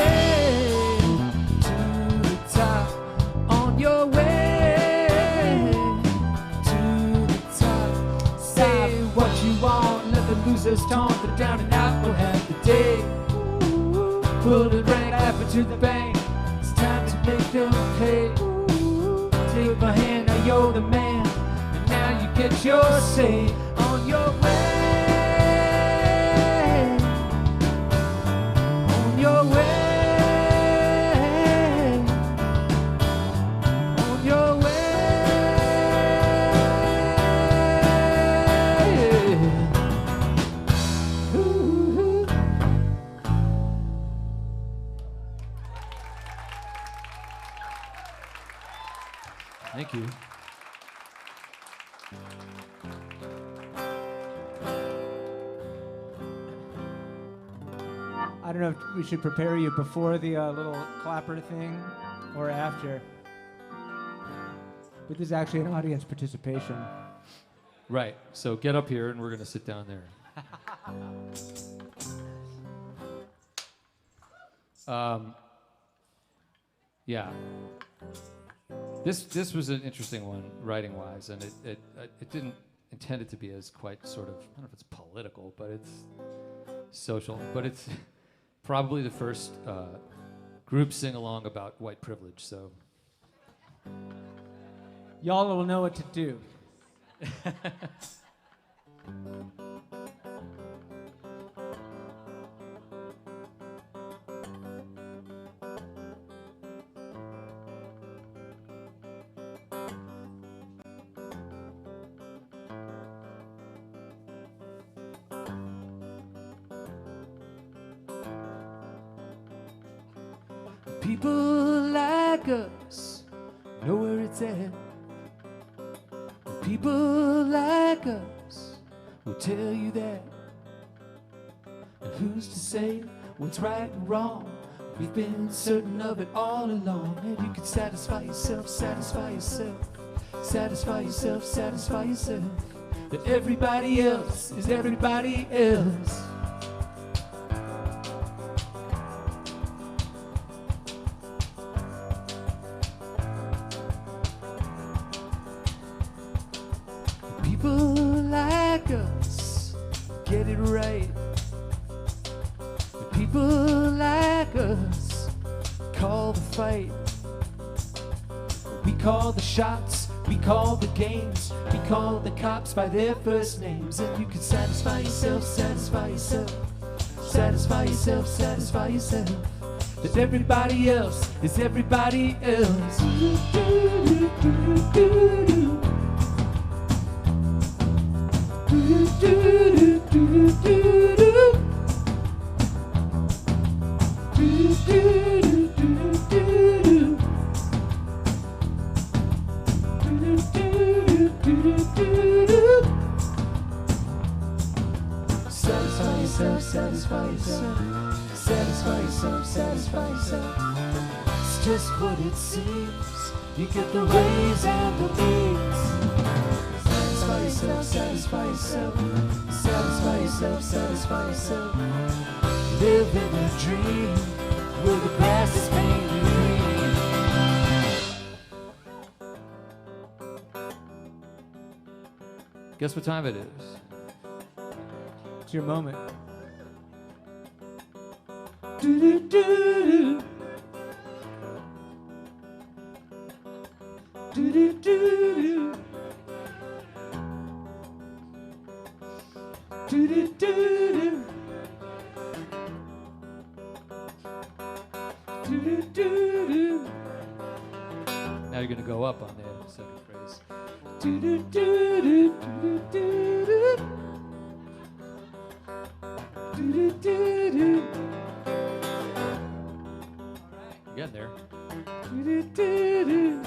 to the top. On your way to the top. Say what you want, let the losers taunt. The down and out will have the day. Pull the rank, laugh it to the bank. It's time to make them pay. Take my hand, now you're the man. And now you get your say. On your way. On your way. On your way. Ooh. Thank you. I don't know if we should prepare you before the little clapper thing or after. But this is actually an audience participation. Right. So get up here, and we're going to sit down there. Yeah. This was an interesting one, writing-wise, and it didn't intend it to be as quite sort of, I don't know if it's political, but it's social. But it's probably the first group sing along about white privilege. So Y'all will know what to do. People like us know where it's at. People like us will tell you that. And who's to say what's right and wrong? We've been certain of it all along. And you can satisfy yourself, satisfy yourself, satisfy yourself, satisfy yourself. That everybody else is everybody else. People like us get it right. People like us call the fight. We call the shots, we call the games, we call the cops by their first names. And you can satisfy yourself, satisfy yourself, satisfy yourself, satisfy yourself. That everybody else is everybody else. Satisfy yourself, satisfy yourself, satisfy yourself, satisfy yourself. It's just what it seems. You get the ways and the means. Satisfy yourself, satisfy yourself, satisfy yourself, satisfy yourself. Live in a dream where the grass is painted green. guess what time it is? It's your moment. Do-do-do-do. Do-do-do-do. Do-do-do-do. Do-do-do-do. Now you're gonna go up on the second phrase. Do-do-do-do. Do-do-do-do. Do-do-do-do. You're getting there. Do-do-do-do.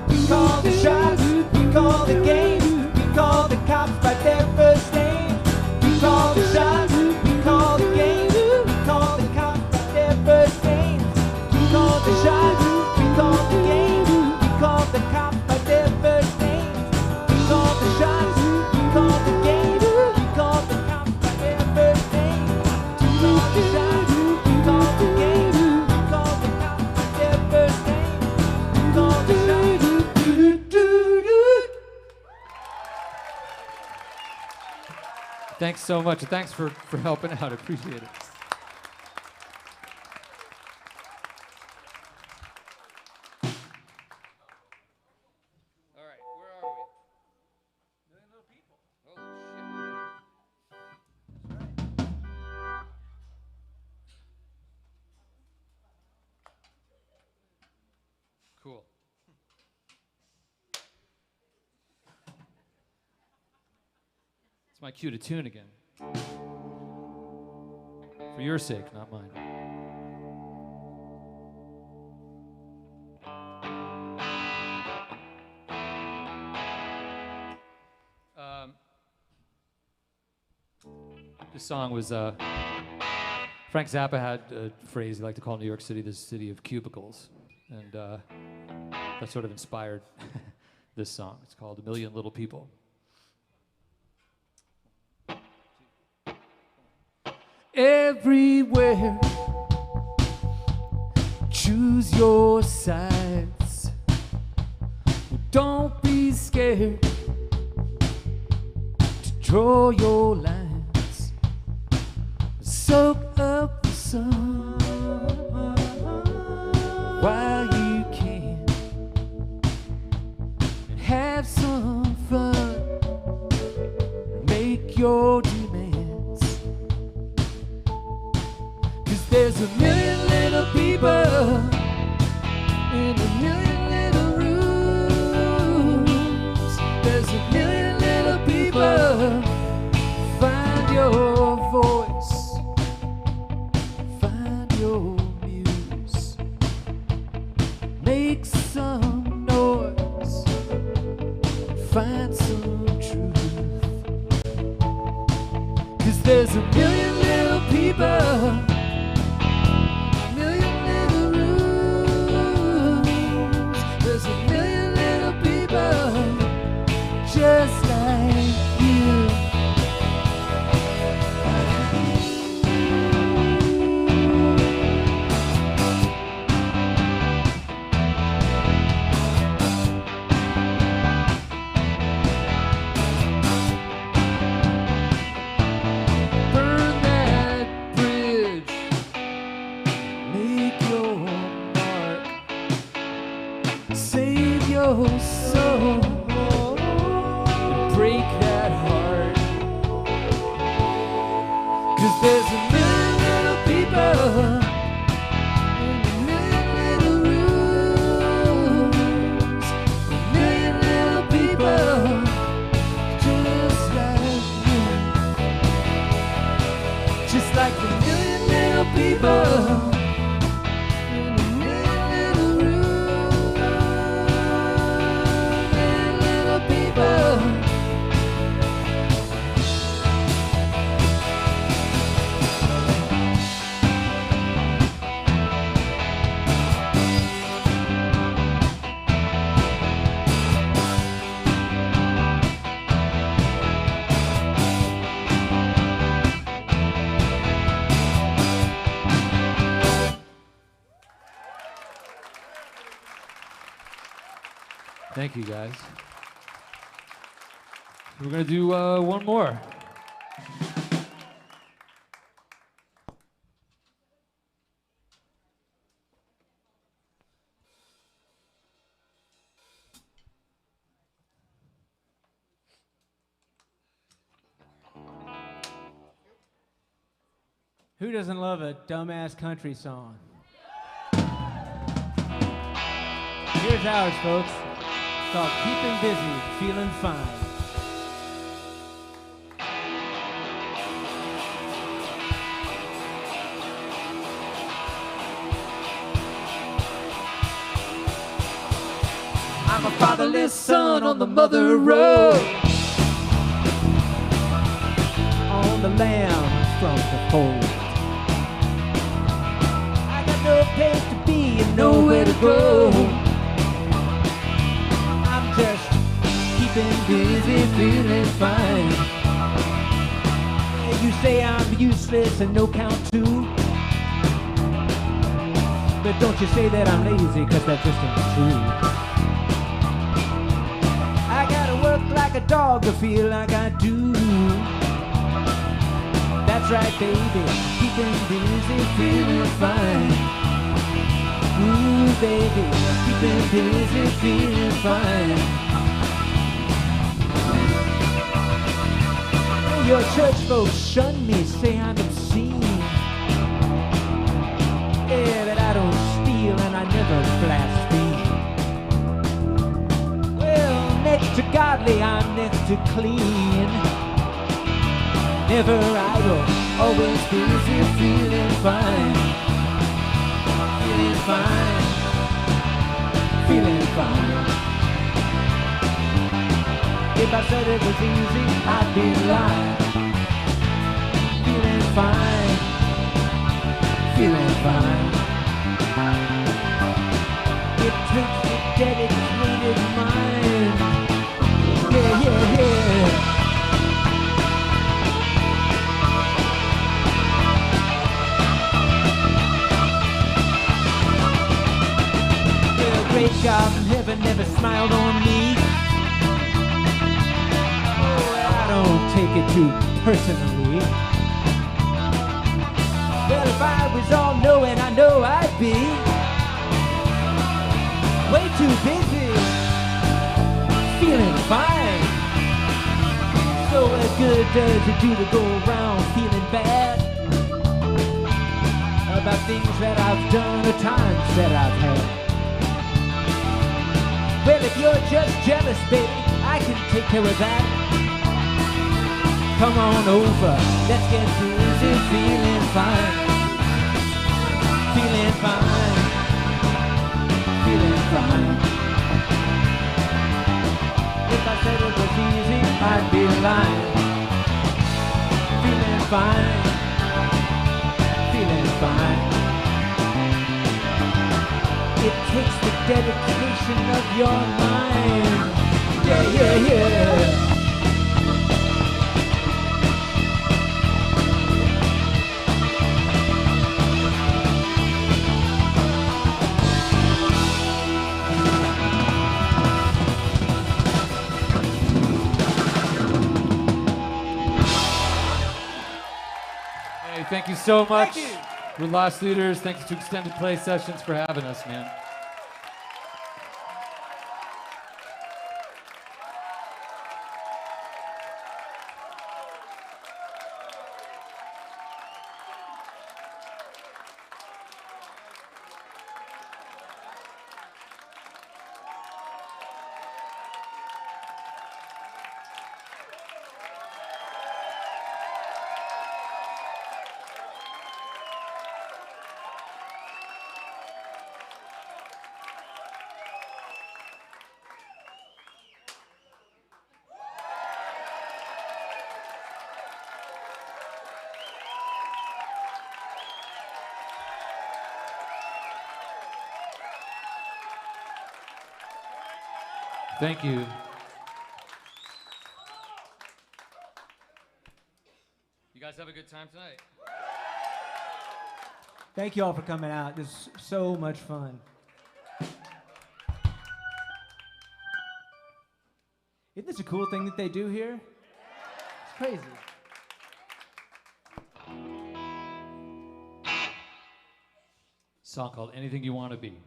We call the shots, we call the games, we call the cops by their first name. We call the shots, we call the games, we call the cops by their first names. We call the shots, we call the games, we call the cops by their first names. We call the shots, we call the games, we call the cops by their first names. We call the shots, we call the games, we call the cops by their first names. We call the shots. Thanks so much. Thanks for helping out. I appreciate it. All right, where are we? Million Little People. Holy shit. Cool. It's my cue to tune again. For your sake, not mine. This song was, Frank Zappa had a phrase he liked to call New York City the city of cubicles. And that sort of inspired this song. It's called A Million Little People. Everywhere Use your sights. Don't be scared to draw your lines. Soak up the sun while you can, and have some fun. Make your demands, 'cause there's a million little people in a million little rooms. There's a million little people. Find your voice, find your muse. Make some noise, find some truth. 'Cause there's a million little people. Just like you. Burn that bridge, make your mark, save your soul. Break that heart, 'cause there's a million little people in a million little rooms. A million little people just like you. Just like the million little people in a million little rooms. Million little people. Thank you, guys. We're gonna do one more. Who doesn't love a dumbass country song? Here's ours, folks. It's called Keeping Busy, Feeling Fine. I'm a fatherless son on the mother road, on the lamb from the fold. I got no place to be and nowhere to go. I'm just keeping busy, feeling fine. And you say I'm useless and no count too, but don't you say that I'm lazy, 'cause that just ain't true. I gotta work like a dog to feel like I do. That's right, baby, keeping busy, feeling fine. Ooh, baby, keeping busy, feeling fine. Your church folks shun me, say I'm obscene. Yeah, that I don't steal and I never blaspheme. Well, next to godly, I'm next to clean. Never idle, always busy, feeling fine. Feeling fine. Feeling fine. If I said it was easy, I'd be lying. Feeling fine. Feeling fine. It takes a dedicated mind. Yeah, yeah, yeah. God in heaven never smiled on me. Oh, I don't take it too personally. Well, if I was all knowing, I know I'd be way too busy feeling fine. So what good does it do to go around feeling bad about things that I've done or times that I've had? Well, if you're just jealous, baby, I can take care of that. Come on over, let's get busy, feeling fine. Feeling fine. Feeling fine. If I said it was easy, I'd be lying. Feeling fine. Feeling fine. It takes the dedication of your mind. Yeah, yeah, yeah. Hey, thank you so much. Thank you. We're Lost Leaders. Thanks to Extended Play Sessions for having us, man. Thank you. You guys have a good time tonight? Thank you all for coming out. This is so much fun. Isn't this a cool thing that they do here? It's crazy. Song called Anything You Want to Be.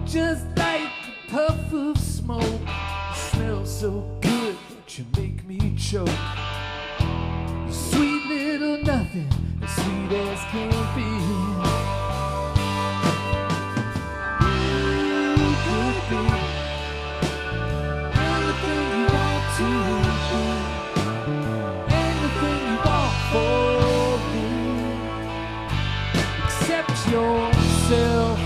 Just like a puff of smoke, you smell so good that you make me choke. You sweet little nothing, as sweet as can be. You could be anything you want to be, anything you want for me, except yourself.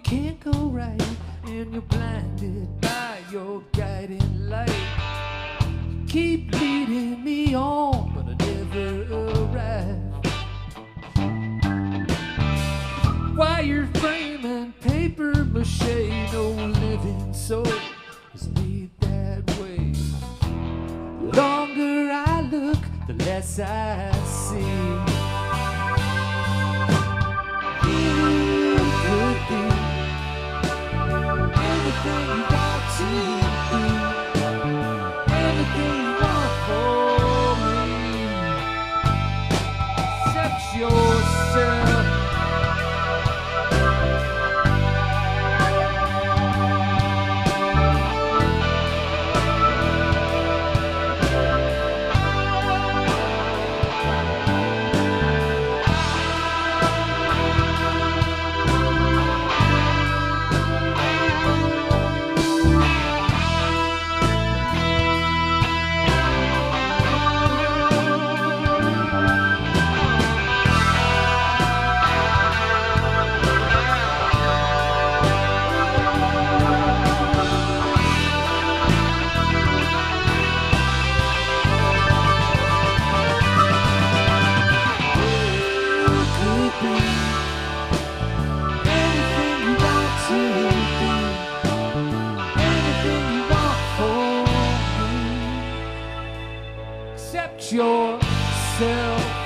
Can't go right, and you're blinded by your guiding light. Keep leading me on, but I never arrive. Wire frame and paper mache, no living soul is made that way. The longer I look, the less I see. You could be anything you want to be, anything you want for me, except yourself. accept yourself.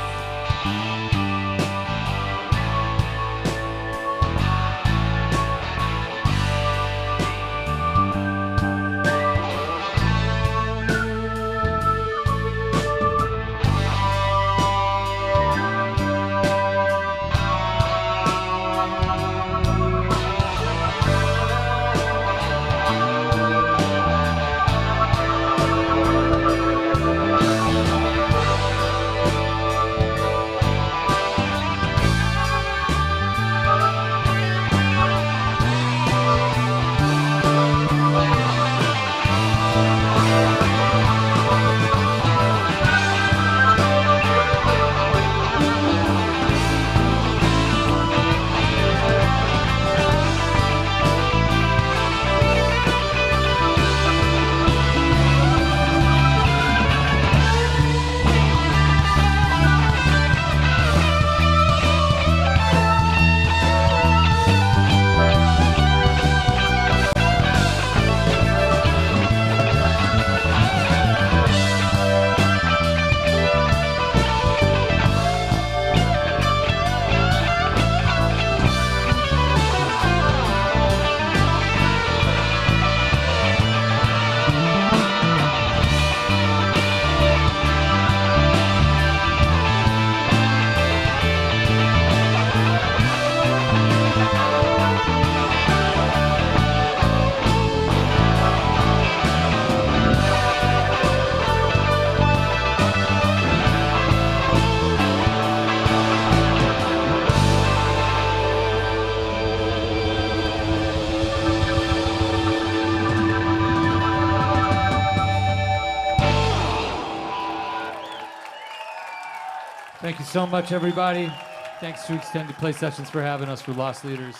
Thank you so much, everybody. Thanks to Extended Play Sessions for having us for Lost Leaders.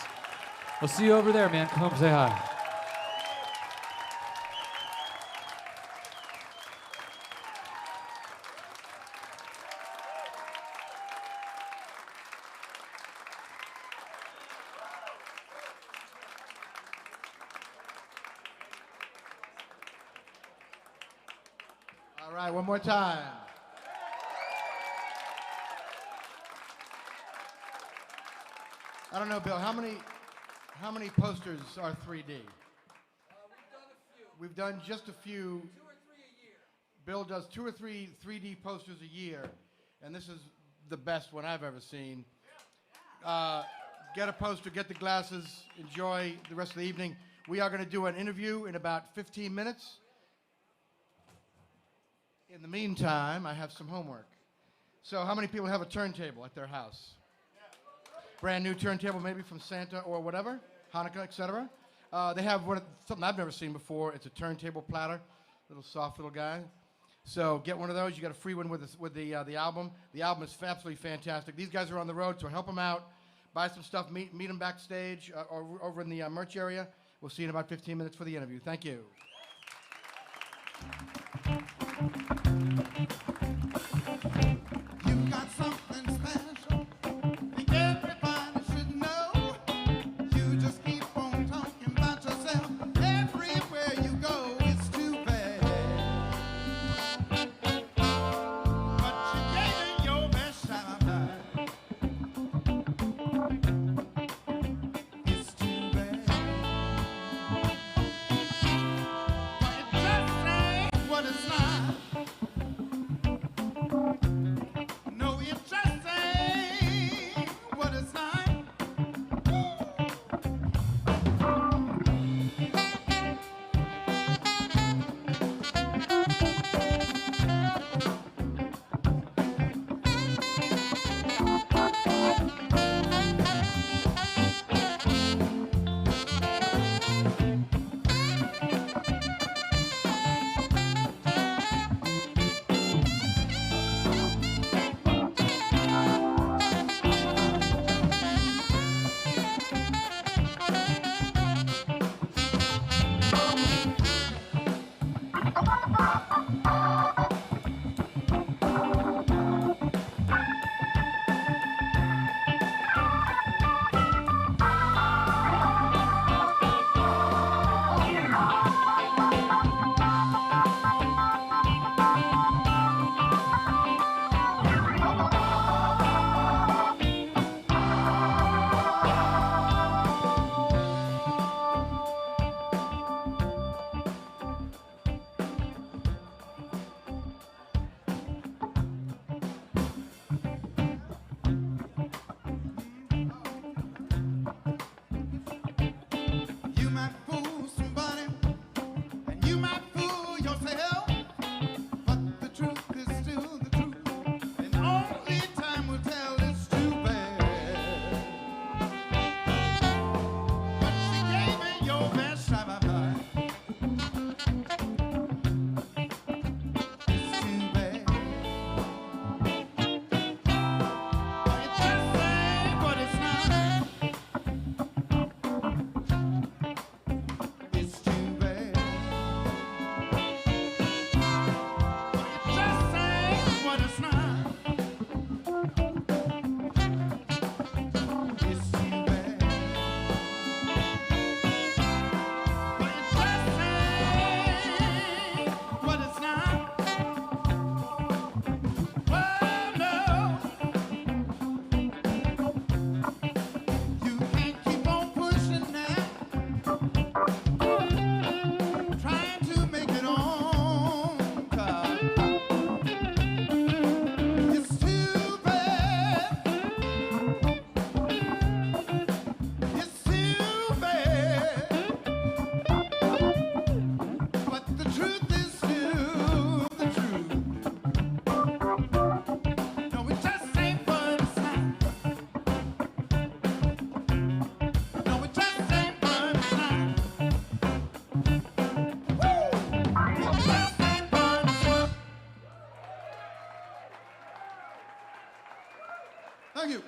We'll see you over there, man. Come home, say hi. All right, one more time. I don't know, Bill, how many posters are 3D? We've done a few. We've done just a few. 2 or 3 a year. Bill does 2 or 3 3D posters a year, and this is the best one I've ever seen. Get a poster, get the glasses, enjoy the rest of the evening. We are going to do an interview in about 15 minutes. In the meantime, I have some homework. So how many people have a turntable at their house? Brand new turntable, maybe from Santa or whatever, Hanukkah, etc. They have something I've never seen before. It's a turntable platter, little soft little guy. So get one of those. You got a free one with the album. The album is absolutely fantastic. These guys are on the road, so help them out. Buy some stuff. Meet them backstage or over in the merch area. We'll see you in about 15 minutes for the interview. Thank you. You've got something special. Think everybody should know. You just keep on talking about yourself. Everywhere you go, it's too bad. But you gave it your best shot. It's too bad. Thank you.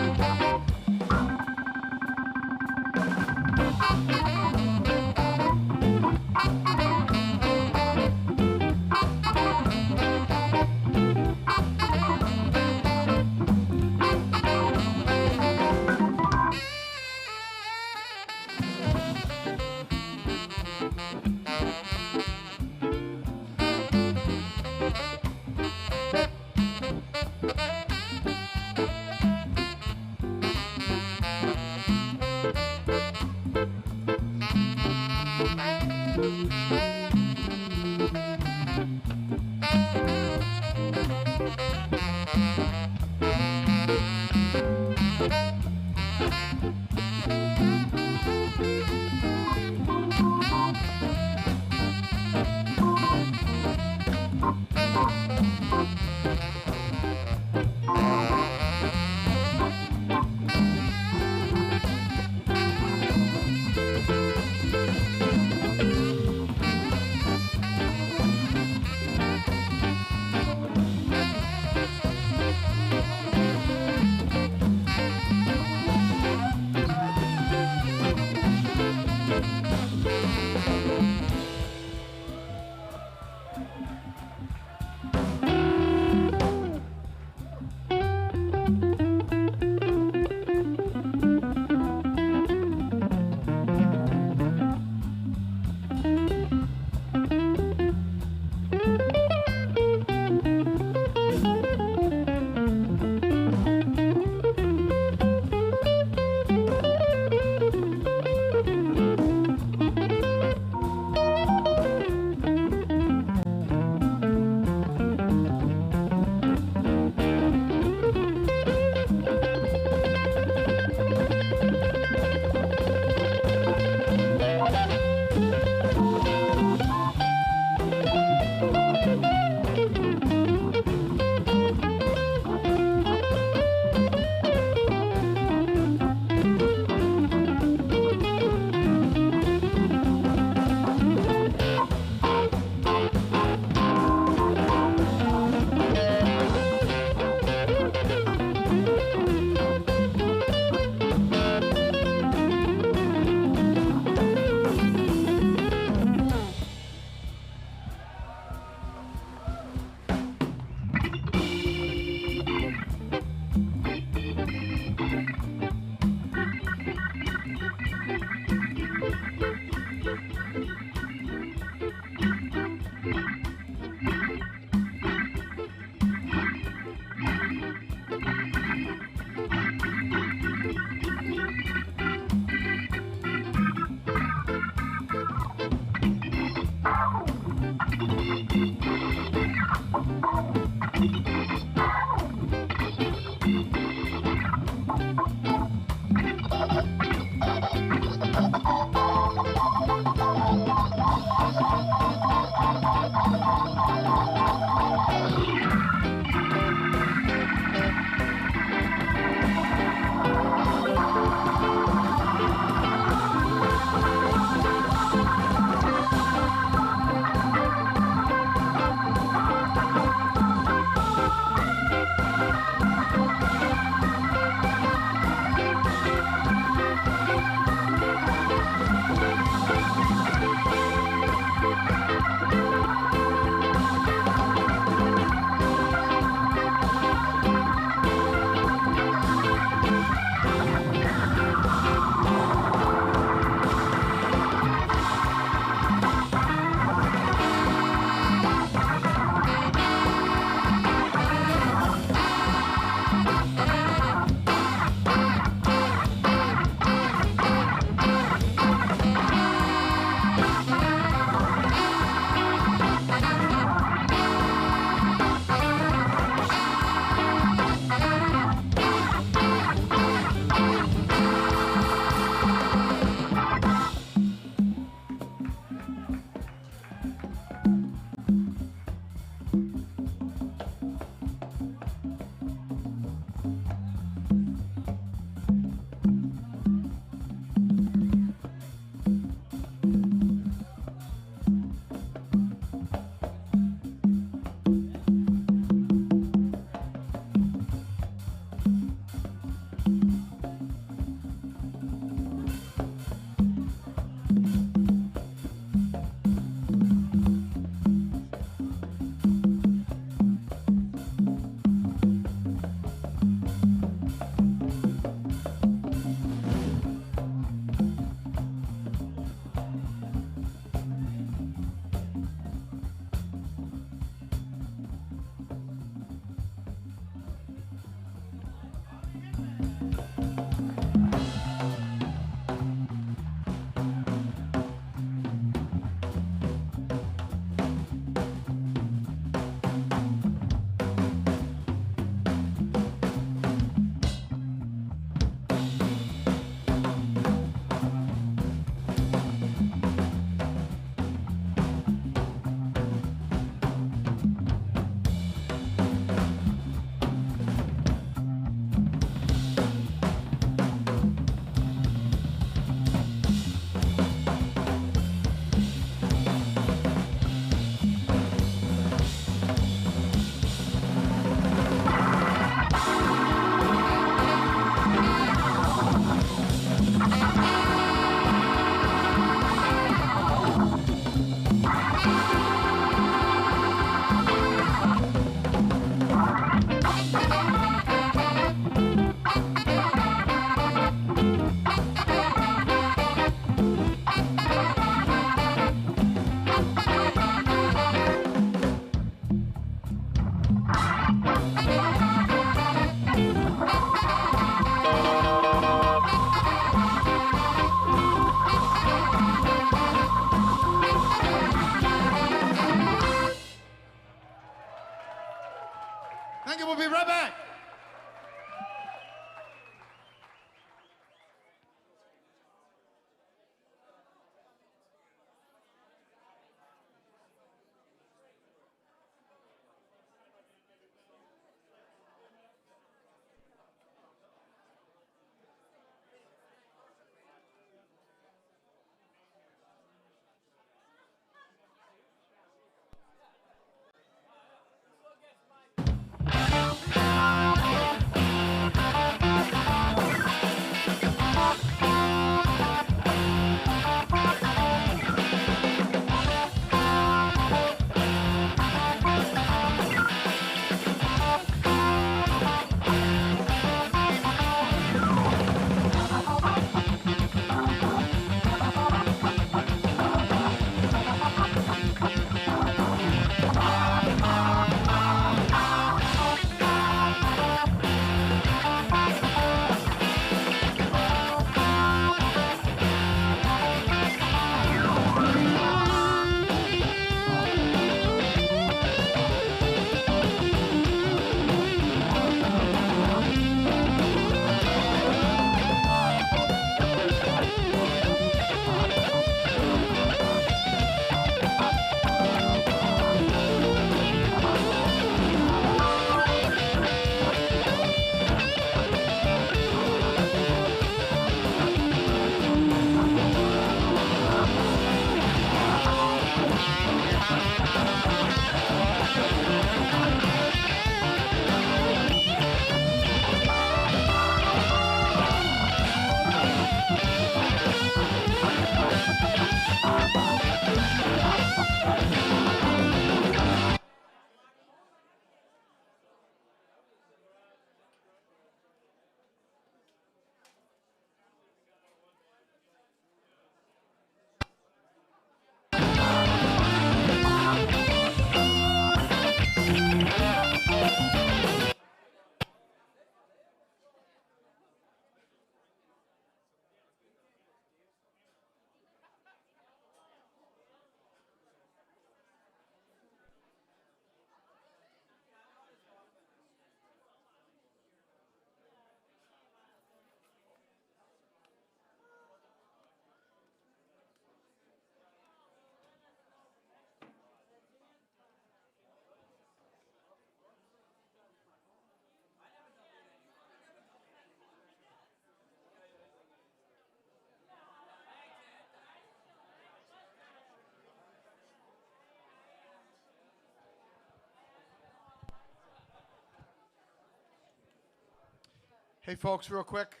Hey, folks, real quick.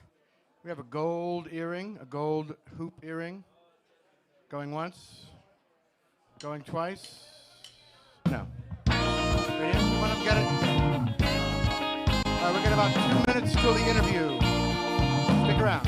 We have a gold earring, a gold hoop earring. Going once. Going twice. No. Ready? Come on up, get it. All right, we got about 2 minutes till the interview. Stick around.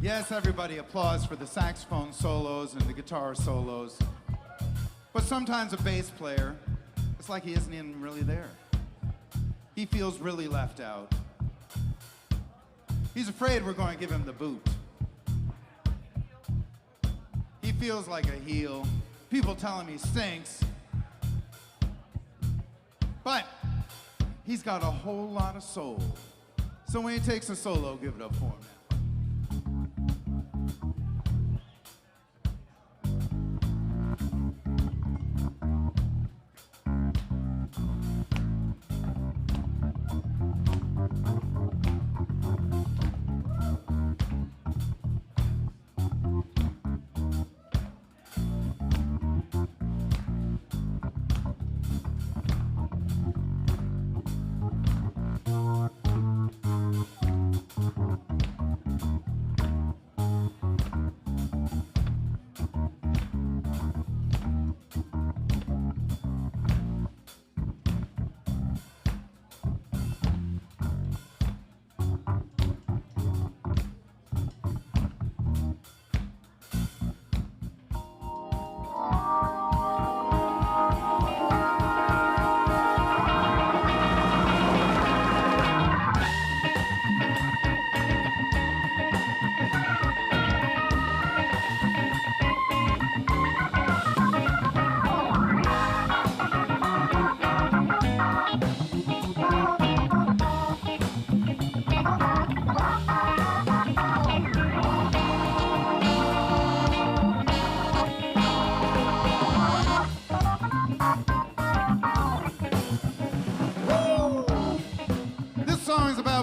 Yes, everybody, applause for the saxophone solos and the guitar solos. But sometimes a bass player, it's like he isn't even really there. He feels really left out. He's afraid we're going to give him the boot. He feels like a heel. People tell him he stinks. But he's got a whole lot of soul. So when he takes a solo, give it up for him now.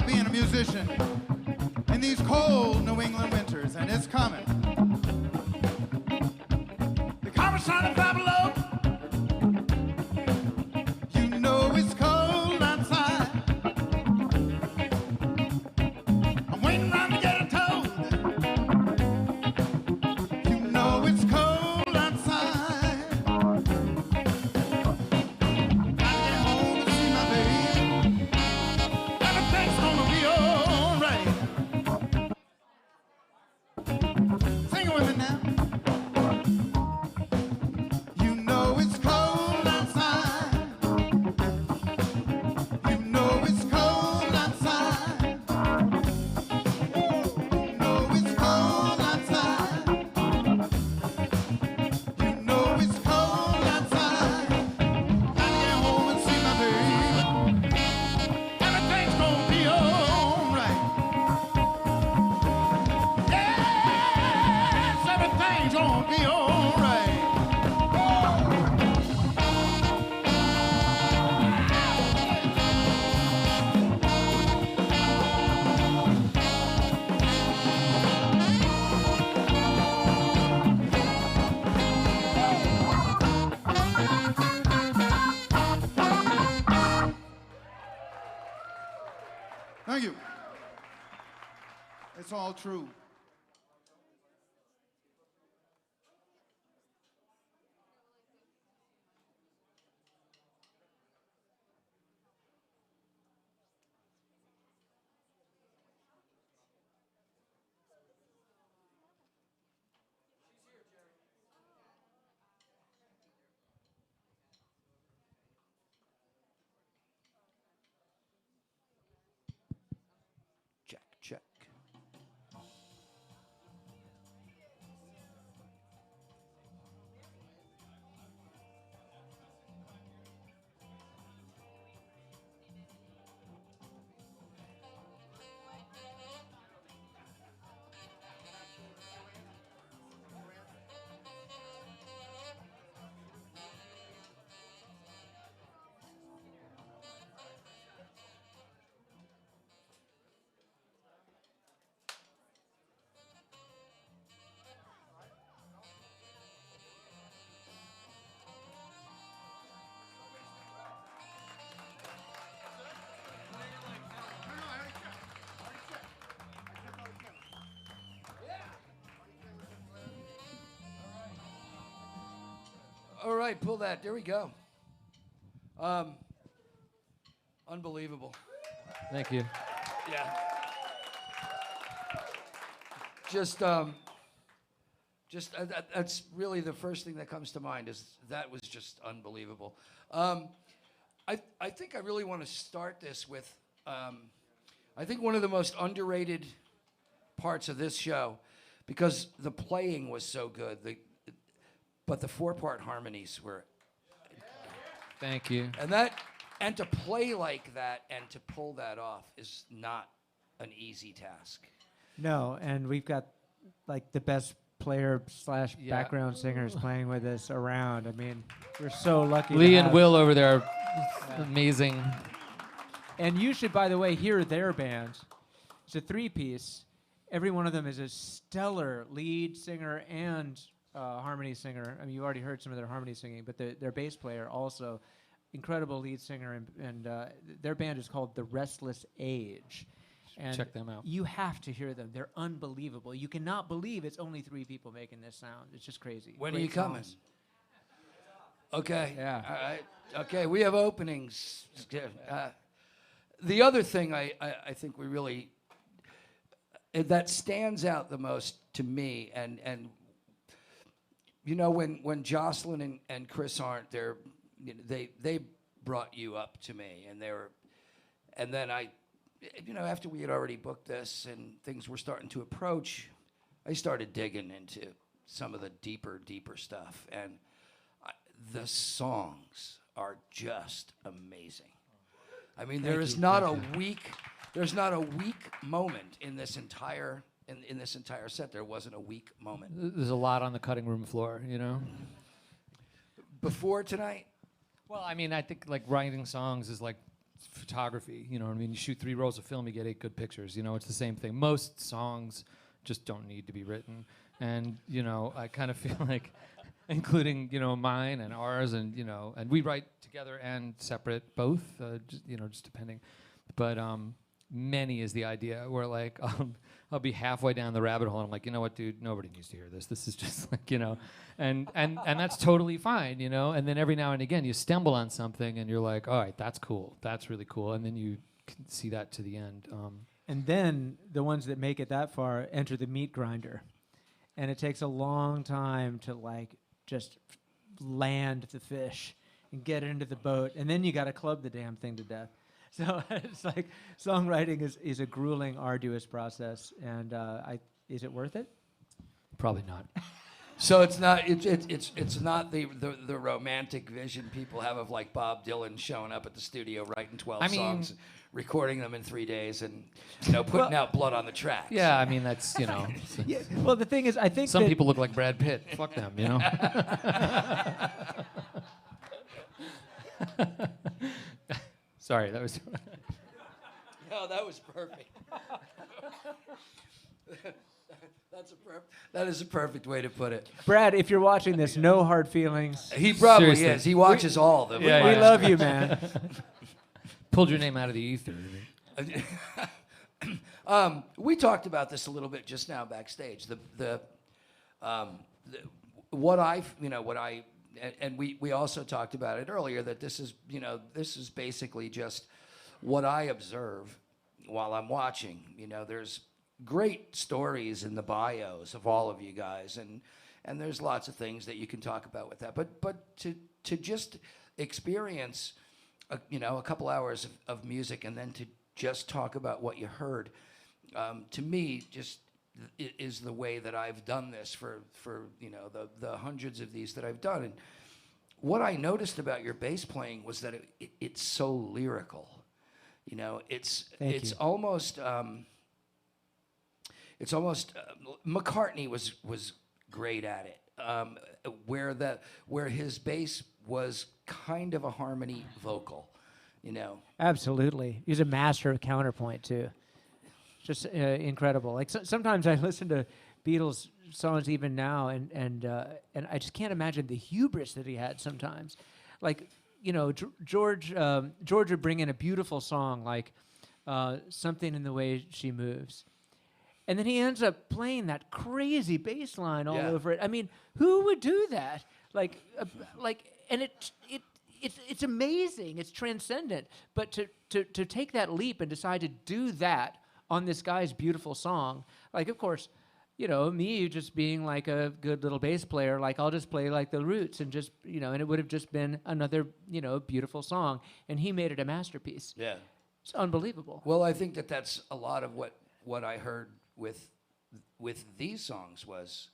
being a musician in these cold New England winters, and it's coming. The common son of Babylon. You know it's cold outside. I'm waiting around to get a toad. You know it's cold outside. Gotta get home and see my baby. Everything's gonna be alright. Sing it with me now. You know it's cold outside. You know it's cold outside. You know it's cold outside. You know it's cold outside. Gotta get home and see my baby. Everything's gonna be alright. Yes, everything's gonna be alright. Thank you. It's all true. Check, check. All right, pull that. There we go. Unbelievable. Thank you. Yeah. Just that's really the first thing that comes to mind is that was just unbelievable. I think I really want to start this with, I think one of the most underrated parts of this show, because the playing was so good, but the 4-part harmonies were, Thank you. and to play like that and to pull that off is not an easy task. No, and we've got like the best player slash Yeah. background singers playing with us around. I mean, we're so lucky. Lee to and have- Will over there, amazing. And you should, by the way, hear their band. It's a 3-piece. Every one of them is a stellar lead singer and harmony singer. I mean, you already heard some of their harmony singing, but their bass player also, incredible lead singer, and their band is called The Restless Age. And Check them out. You have to hear them. They're unbelievable. You cannot believe it's only 3 people making this sound. It's just crazy. When are Great you coming? songs. Okay. Yeah. All right. Okay, we have openings. The other thing I think we really that stands out the most to me, and you know when Jocelyn and Chris aren't there, you know, they brought you up to me, and then I, you know, after we had already booked this and things were starting to approach, I started digging into some of the deeper stuff, and the songs are just amazing. I mean, there's not a weak moment in this entire set. There wasn't a weak moment. There's a lot on the cutting room floor, you know? Before tonight, Well, I mean, I think like writing songs is like photography. You know what I mean? You shoot 3 rolls of film, you get 8 good pictures. You know, it's the same thing. Most songs just don't need to be written. And, you know, I kind of feel like, including, you know, mine and ours, and, you know, and we write together and separate both, just, you know, just depending. But many is the idea where, like, I'll be halfway down the rabbit hole and I'm like, you know what, dude, nobody needs to hear this. This is just like, you know, and that's totally fine, you know. And then every now and again you stumble on something and you're like, all right, that's cool. That's really cool. And then you can see that to the end. And then the ones that make it that far enter the meat grinder. And it takes a long time to, like, just land the fish and get it into the boat. And then you got to club the damn thing to death. So it's like songwriting is a grueling, arduous process. And is it worth it? Probably not. So it's not the romantic vision people have of, like, Bob Dylan showing up at the studio writing 12 songs, recording them in 3 days, and, you know, putting out blood on the tracks. Yeah, I mean, that's, you know. Yeah, well, the thing is, I think some people look like Brad Pitt. Fuck them, you know. Sorry, that was. No, that was perfect. That is a perfect way to put it. Brad, if you're watching this, no hard feelings. He probably Seriously. is. He watches all of them. Yeah, We love you, man. Pulled your name out of the ether. We talked about this a little bit just now backstage. We also talked about it earlier, that this is basically just what I observe while I'm watching. You know, there's great stories in the bios of all of you guys, and there's lots of things that you can talk about with that. But to just experience, a couple hours of music and then to just talk about what you heard, to me, just is the way that I've done this for the hundreds of these that I've done. And what I noticed about your bass playing was that it's so lyrical. You know, it's almost McCartney was great at it, where his bass was kind of a harmony vocal, you know. Absolutely. He's a master of counterpoint, too. Just incredible. Like, sometimes I listen to Beatles songs even now, and I just can't imagine the hubris that he had sometimes. Like, you know, George would bring in a beautiful song like Something in the Way She Moves. And then he ends up playing that crazy bass line all over it. I mean, who would do that? And it's amazing. It's transcendent. But to take that leap and decide to do that on this guy's beautiful song, like, of course, you know, me just being like a good little bass player, like, I'll just play like the Roots and just, you know, and it would have just been another, you know, beautiful song. And he made it a masterpiece. Yeah. It's unbelievable. Well, I think that's a lot of what I heard with these songs was,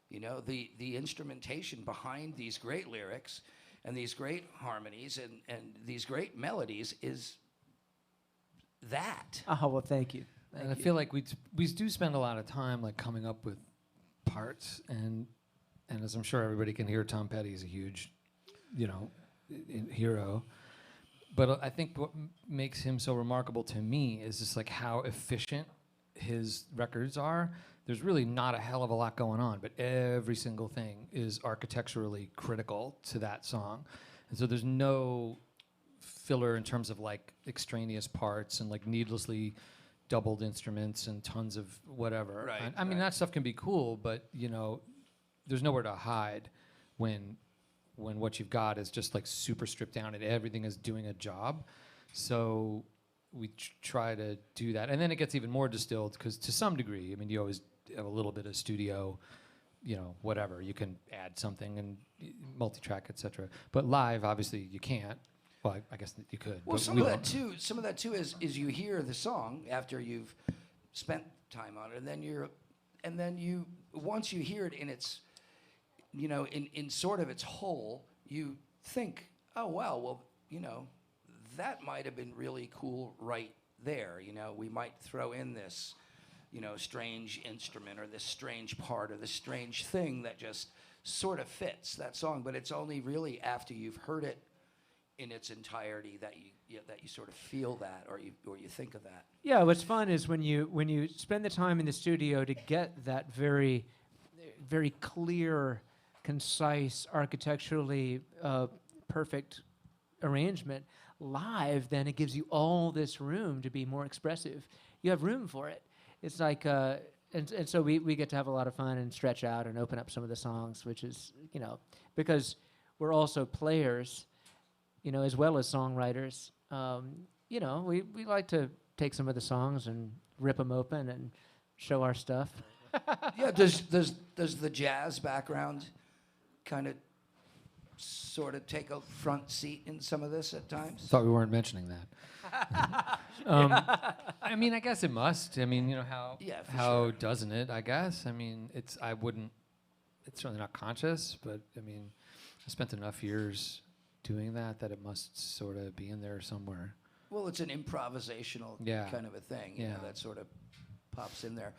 you know, the instrumentation behind these great lyrics and these great harmonies and these great melodies is that. Oh, well, thank you. And I feel like we do spend a lot of time, like, coming up with parts, and as I'm sure everybody can hear, Tom Petty is a huge, you know, hero. But I think what makes him so remarkable to me is just, like, how efficient his records are. There's really not a hell of a lot going on, but every single thing is architecturally critical to that song. And so there's no filler in terms of, like, extraneous parts and, like, needlessly doubled instruments and tons of whatever. Right. I mean, that stuff can be cool, but, you know, there's nowhere to hide when what you've got is just, like, super stripped down and everything is doing a job. So we try to do that. And then it gets even more distilled because, to some degree, I mean, you always have a little bit of studio, you know, whatever. You can add something and multi-track, etc. But live, obviously, you can't. Well, I guess you could. Well, but some of that too is you hear the song after you've spent time on it, and then you once you hear it in its, you know, in sort of its whole, you think, oh wow, well, you know, that might have been really cool right there. You know, we might throw in this, you know, strange instrument or this strange part or this strange thing that just sort of fits that song. But it's only really after you've heard it in its entirety that you sort of feel that or you think of that. Yeah, what's fun is when you spend the time in the studio to get that very, very clear, concise, architecturally perfect arrangement. Live, then it gives you all this room to be more expressive. You have room for it. It's like, and so we get to have a lot of fun and stretch out and open up some of the songs, which is, because we're also players, as well as songwriters. We like to take some of the songs and rip them open and show our stuff. Yeah, does the jazz background kind of sort of take a front seat in some of this at times? Thought we weren't mentioning that. I mean, I guess it must. I mean, how sure. doesn't it? I guess. I mean, it's certainly not conscious, but I mean, I spent enough years doing that it must sort of be in there somewhere. Well, it's an improvisational kind of a thing, that sort of pops in there.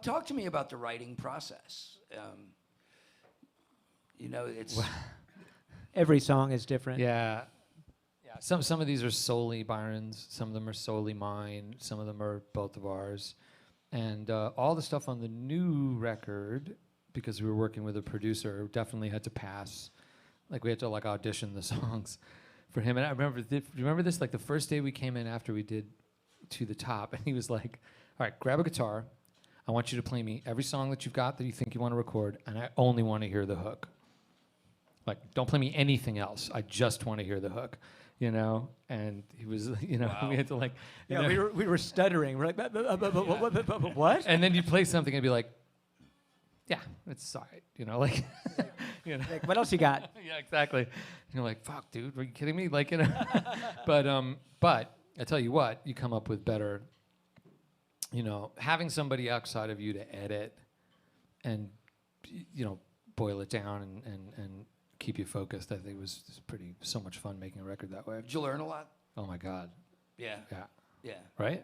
Talk to me about the writing process. It's every song is different. Yeah. Some of these are solely Byron's. Some of them are solely mine. Some of them are both of ours. And all the stuff on the new record, because we were working with a producer, definitely had to pass. Like we had to audition the songs for him. And I remember, do you remember this? Like the first day we came in after we did To the Top, and he was like, "All right, grab a guitar. I want you to play me every song that you've got that you think you want to record, and I only want to hear the hook. Like, don't play me anything else. I just want to hear the hook." And he was, Wow. we had to we were stuttering. We're like, what? And then you'd play something and be like, yeah, it's all right, Like, what else you got? Yeah, exactly. And you're like, fuck, dude, are you kidding me? But I tell you what, you come up with better, having somebody outside of you to edit and, boil it down and keep you focused, I think was so much fun making a record that way. Did you learn a lot? Oh my God. Yeah. Yeah. Right?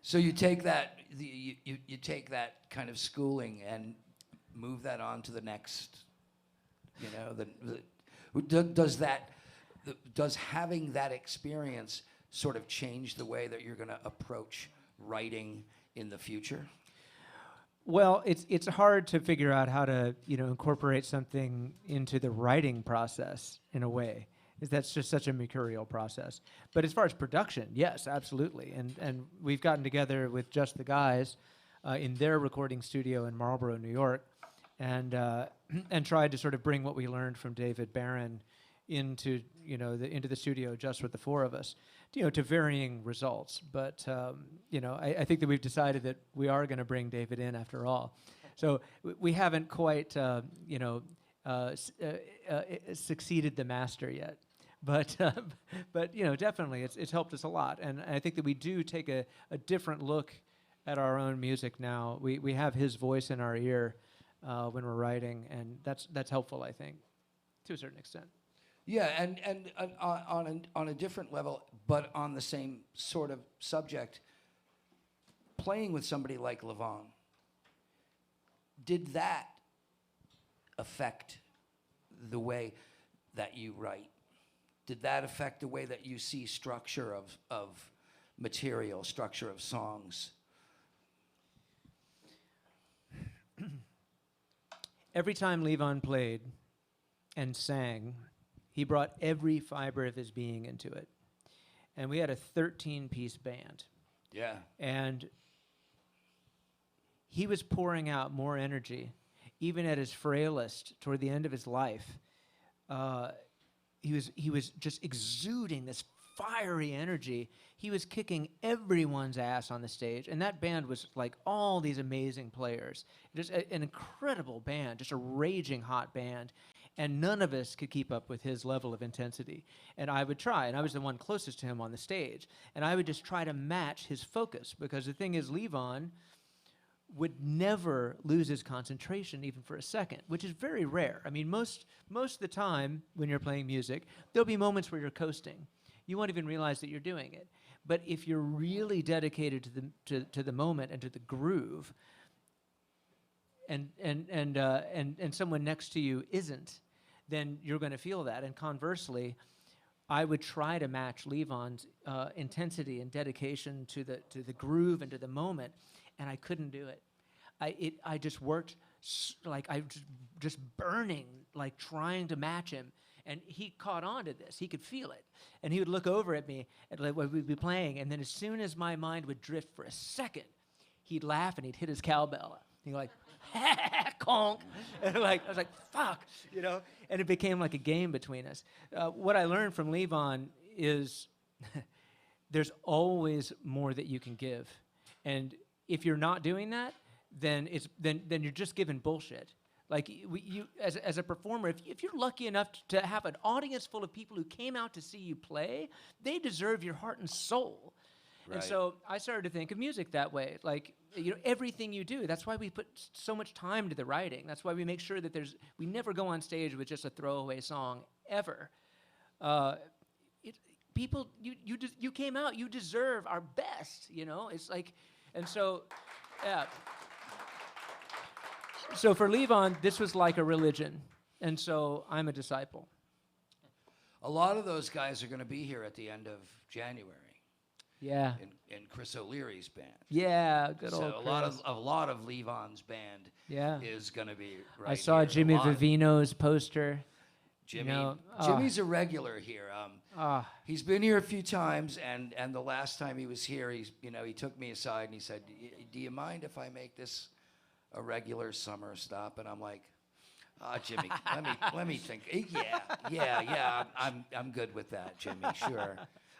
So you take that you take that kind of schooling and move that on to the next. Does having that experience sort of change the way that you're going to approach writing in the future? Well, it's hard to figure out how to incorporate something into the writing process in a way. That's just such a mercurial process. But as far as production, yes, absolutely. And we've gotten together with Just the Guys in their recording studio in Marlborough, New York, and tried to sort of bring what we learned from David Barron into the studio just with the four of us, to varying results. But I think that we've decided that we are going to bring David in after all. So we haven't quite succeeded the master yet. But definitely it's helped us a lot, and I think that we do take a different look at our own music now. We have his voice in our ear when we're writing, and that's helpful, I think, to a certain extent. Yeah, and on a different level, but on the same sort of subject, playing with somebody like Levon, did that affect the way that you write? Did that affect the way that you see structure of material, structure of songs? Every time Levon played and sang, he brought every fiber of his being into it. And we had a 13-piece band. Yeah. And he was pouring out more energy, even at his frailest, toward the end of his life. He was just exuding this fiery energy. He was kicking everyone's ass on the stage, and that band was like all these amazing players. Just an incredible band, just a raging hot band, and none of us could keep up with his level of intensity. And I would try, and I was the one closest to him on the stage, and I would just try to match his focus, because the thing is, Levon would never lose his concentration even for a second, which is very rare. I mean, most of the time when you're playing music, there'll be moments where you're coasting. You won't even realize that you're doing it. But if you're really dedicated to the moment and to the groove, and someone next to you isn't, then you're going to feel that. And conversely, I would try to match Levon's intensity and dedication to the groove and to the moment, and I couldn't do it. I just worked like I was just burning, like trying to match him. And he caught on to this. He could feel it. And he would look over at me and like we'd be playing. And then as soon as my mind would drift for a second, he'd laugh and he'd hit his cowbell. He'd go like, conk. And I was like, fuck, you know? And it became like a game between us. What I learned from Levon is there's always more that you can give. And if you're not doing that, then you're just giving bullshit. Like you, as a performer, if you're lucky enough to have an audience full of people who came out to see you play, they deserve your heart and soul. Right. And so I started to think of music that way. Like, you know, everything you do. That's why we put so much time to the writing. That's why we make sure that we never go on stage with just a throwaway song ever. People, you came out. You deserve our best. You know, it's like, and so, yeah. So for Levon, this was like a religion, and so I'm a disciple. A lot of those guys are going to be here at the end of January. Yeah. In Chris O'Leary's band. Yeah, good old So Chris. a lot of Levon's band Yeah. is going to be right I saw here. Jimmy A lot. Vivino's poster. Jimmy, You know, Jimmy's a regular here. He's been here a few times, and the last time he was here, he took me aside and he said, "Do you mind if I make this a regular summer stop?" And I'm like, Jimmy, let me think. Yeah, I'm good with that, Jimmy. Sure.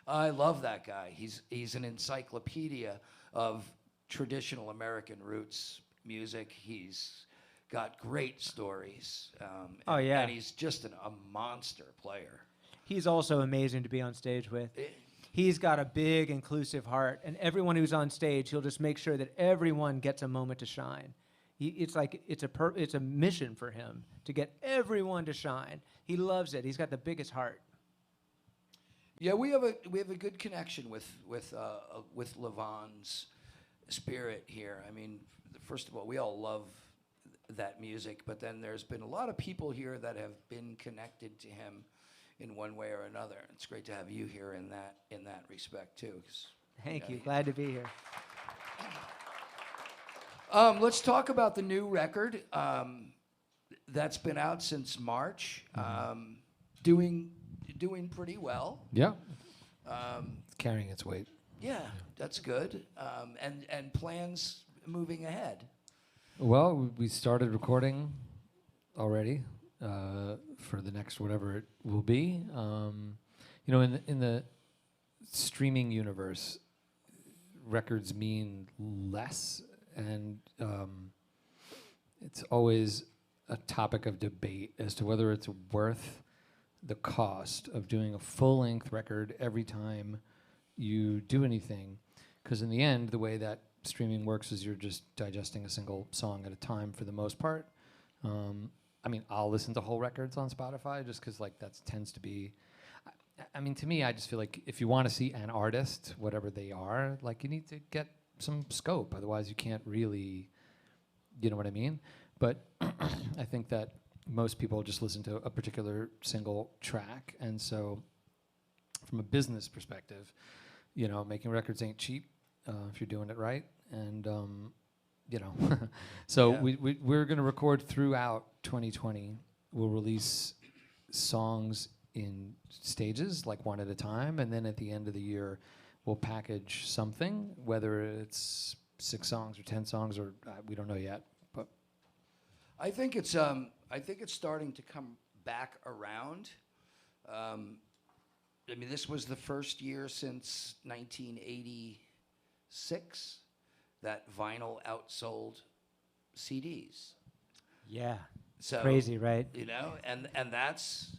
I love that guy. He's an encyclopedia of traditional American roots music. He's got great stories. And he's just a monster player. He's also amazing to be on stage with. He's got a big, inclusive heart, and everyone who's on stage, he'll just make sure that everyone gets a moment to shine. It's a mission for him to get everyone to shine. He loves it. He's got the biggest heart. Yeah, we have a good connection with Levon's spirit here. I mean, first of all, we all love that music, but then there's been a lot of people here that have been connected to him in one way or another. It's great to have you here in that respect too. Thank you. Glad to be here. Let's talk about the new record that's been out since March. Doing pretty well. Yeah. It's carrying its weight. Yeah, that's good. And plans moving ahead. Well, we started recording already for the next whatever it will be. In the streaming universe, records mean less, and it's always a topic of debate as to whether it's worth the cost of doing a full-length record every time you do anything. Because in the end, the way that streaming works is you're just digesting a single song at a time for the most part. I'll listen to whole records on Spotify just because that tends to be... to me, I just feel like if you want to see an artist, whatever they are, you need to get some scope. Otherwise, you can't really... You know what I mean? But I think that most people just listen to a particular single track. And so from a business perspective, making records ain't cheap if you're doing it right. And, so Yeah. we're going to record throughout 2020. We'll release songs in stages, one at a time. And then at the end of the year, we'll package something, whether it's 6 songs or 10 songs or we don't know yet. But I think it's starting to come back around. This was the first year since 1986 that vinyl outsold CDs. Yeah. So Crazy, right? and that's,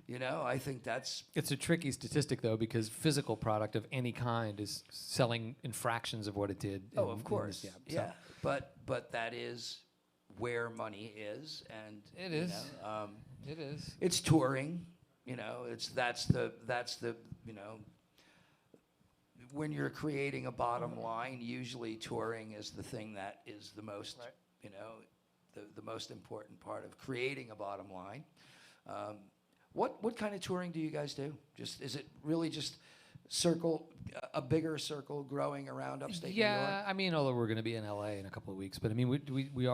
I think that's it's a tricky statistic, though, because physical product of any kind is selling in fractions of what it did. of course, so. But that is where money is, and It is. It is. it's touring. That's the when you're creating a bottom line, usually touring is the thing that is the most the most important part of creating a bottom line. What kind of touring do you guys do? Is it really just a bigger circle growing around upstate New York? Yeah, I mean, although we're going to be in LA in a couple of weeks, but I mean, we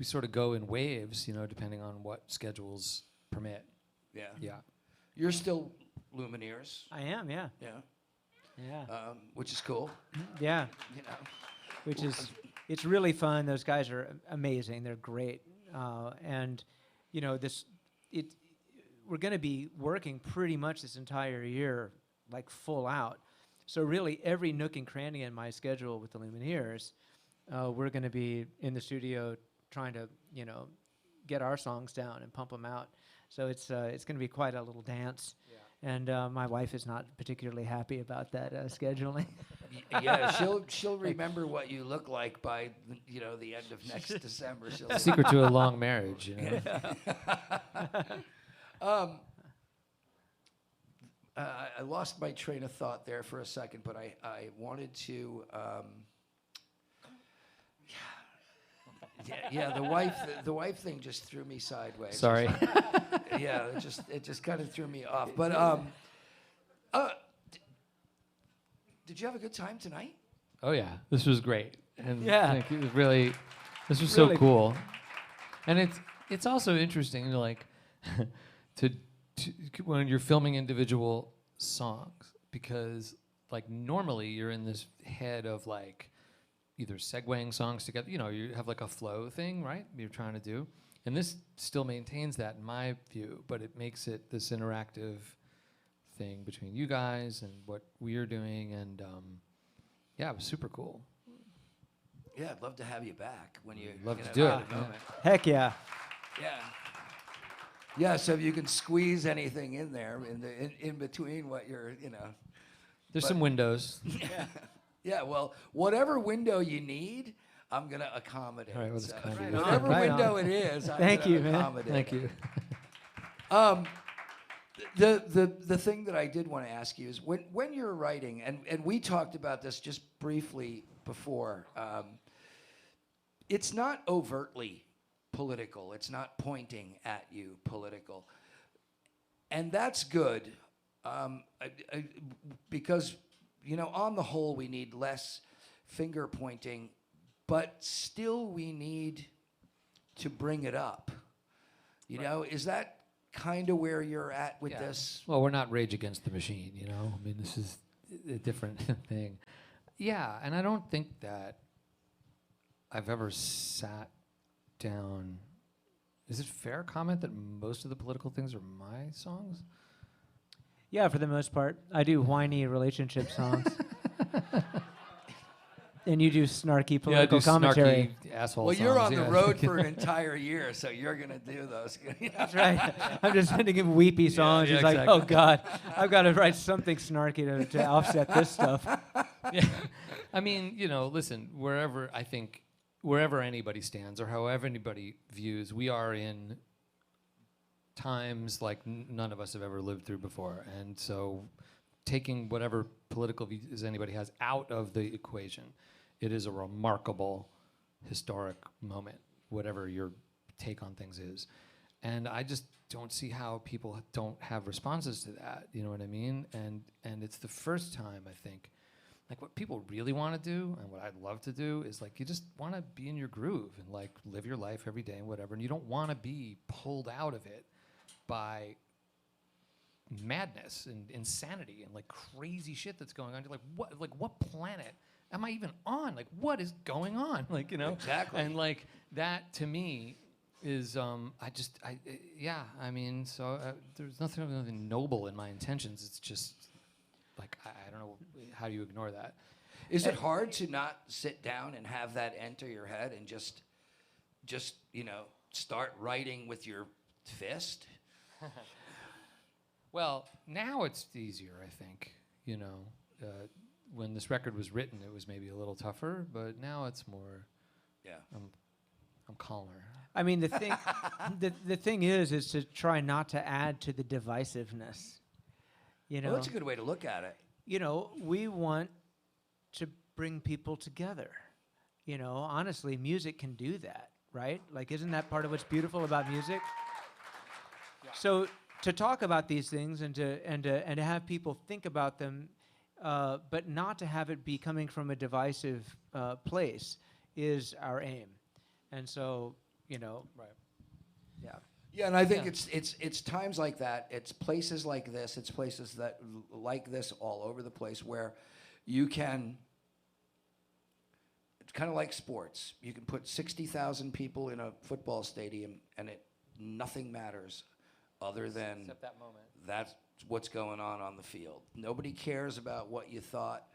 sort of go in waves, depending on what schedules permit. Yeah. Yeah. You're still Lumineers. I am, yeah. Yeah. Yeah. Which is cool. Yeah. You know. Which is, it's really fun. Those guys are amazing. They're great. And, we're going to be working pretty much this entire year, like full out. So really every nook and cranny in my schedule with the Lumineers, we're going to be in the studio trying to, get our songs down and pump them out. So it's going to be quite a little dance. Yeah. And my wife is not particularly happy about that scheduling. Yeah, she'll remember what you look like by the end of next December. Secret to a long marriage, I lost my train of thought there for a second, but I wanted to. The wife thing just threw me sideways. Sorry. Yeah, it just kind of threw me off. But did you have a good time tonight? Oh yeah, this was great, and Yeah. like, it was really, this was Really so cool, and it's also interesting, to when you're filming individual songs, because like normally you're in this head of like either segueing songs together, you have like a flow thing, right? You're trying to do, and this still maintains that in my view, but it makes it this interactive thing between you guys and what we're doing, and yeah, it was super cool. Yeah, I'd love to have you back when you Love get to do it. another moment. Heck yeah. Yeah. Yeah, so if you can squeeze anything in there in between what you're, There's some windows. Yeah, well, whatever window you need, I'm going to accommodate. All right, well, that's So kind of Right you. on. whatever Right window on. it is, I'm Thank gonna you, man. accommodate. Thank you. The thing that I did want to ask you is when you're writing, and we talked about this just briefly before, it's not overtly political. It's not pointing at you political. And that's good because, on the whole, we need less finger pointing, but still we need to bring it up. Is that kind of where you're at with this? Well, we're not Rage Against the Machine, I mean, this is a different thing. Yeah, and I don't think that I've ever sat down. Is it fair comment that most of the political things are my songs? Yeah, for the most part. I do whiny relationship songs. And you do snarky political I do commentary. snarky asshole Well, songs. you're on the yeah. road for an entire year, so you're going to do those. That's right. I'm just sending him weepy songs. yeah, He's like, exactly. oh, God, I've got to write something snarky to offset this stuff. Yeah. I mean, listen, wherever anybody stands or however anybody views, we are in times like none of us have ever lived through before. And so taking whatever political views anybody has out of the equation, it is a remarkable historic moment, whatever your take on things is. And I just don't see how people don't have responses to that, you know what I mean? And it's the first time, I think, like what people really want to do and what I'd love to do is like you just want to be in your groove and like live your life every day and whatever, and you don't want to be pulled out of it by madness and insanity and like crazy shit that's going on. You're like, what planet am I even on? Like, what is going on? Like, Exactly. And like that to me is, there's nothing noble in my intentions. It's just like, I don't know, how do you ignore that? Is it hard to not sit down and have that enter your head and just start writing with your fist? Well, now it's easier, I think. When this record was written, it was maybe a little tougher, but now it's more. Yeah. I'm calmer. I mean, the thing, the thing is to try not to add to the divisiveness. Well, that's a good way to look at it. We want to bring people together. Honestly, music can do that, right? Like, isn't that part of what's beautiful about music? So to talk about these things and to have people think about them, but not to have it be coming from a divisive place is our aim. And so, Right. yeah. Yeah, and I think it's times like that, it's places like this, it's places that like this all over the place where you can. It's kind of like sports. You can put 60,000 people in a football stadium, and nothing matters other than Except that moment. that's what's going on the field. Nobody cares about what you thought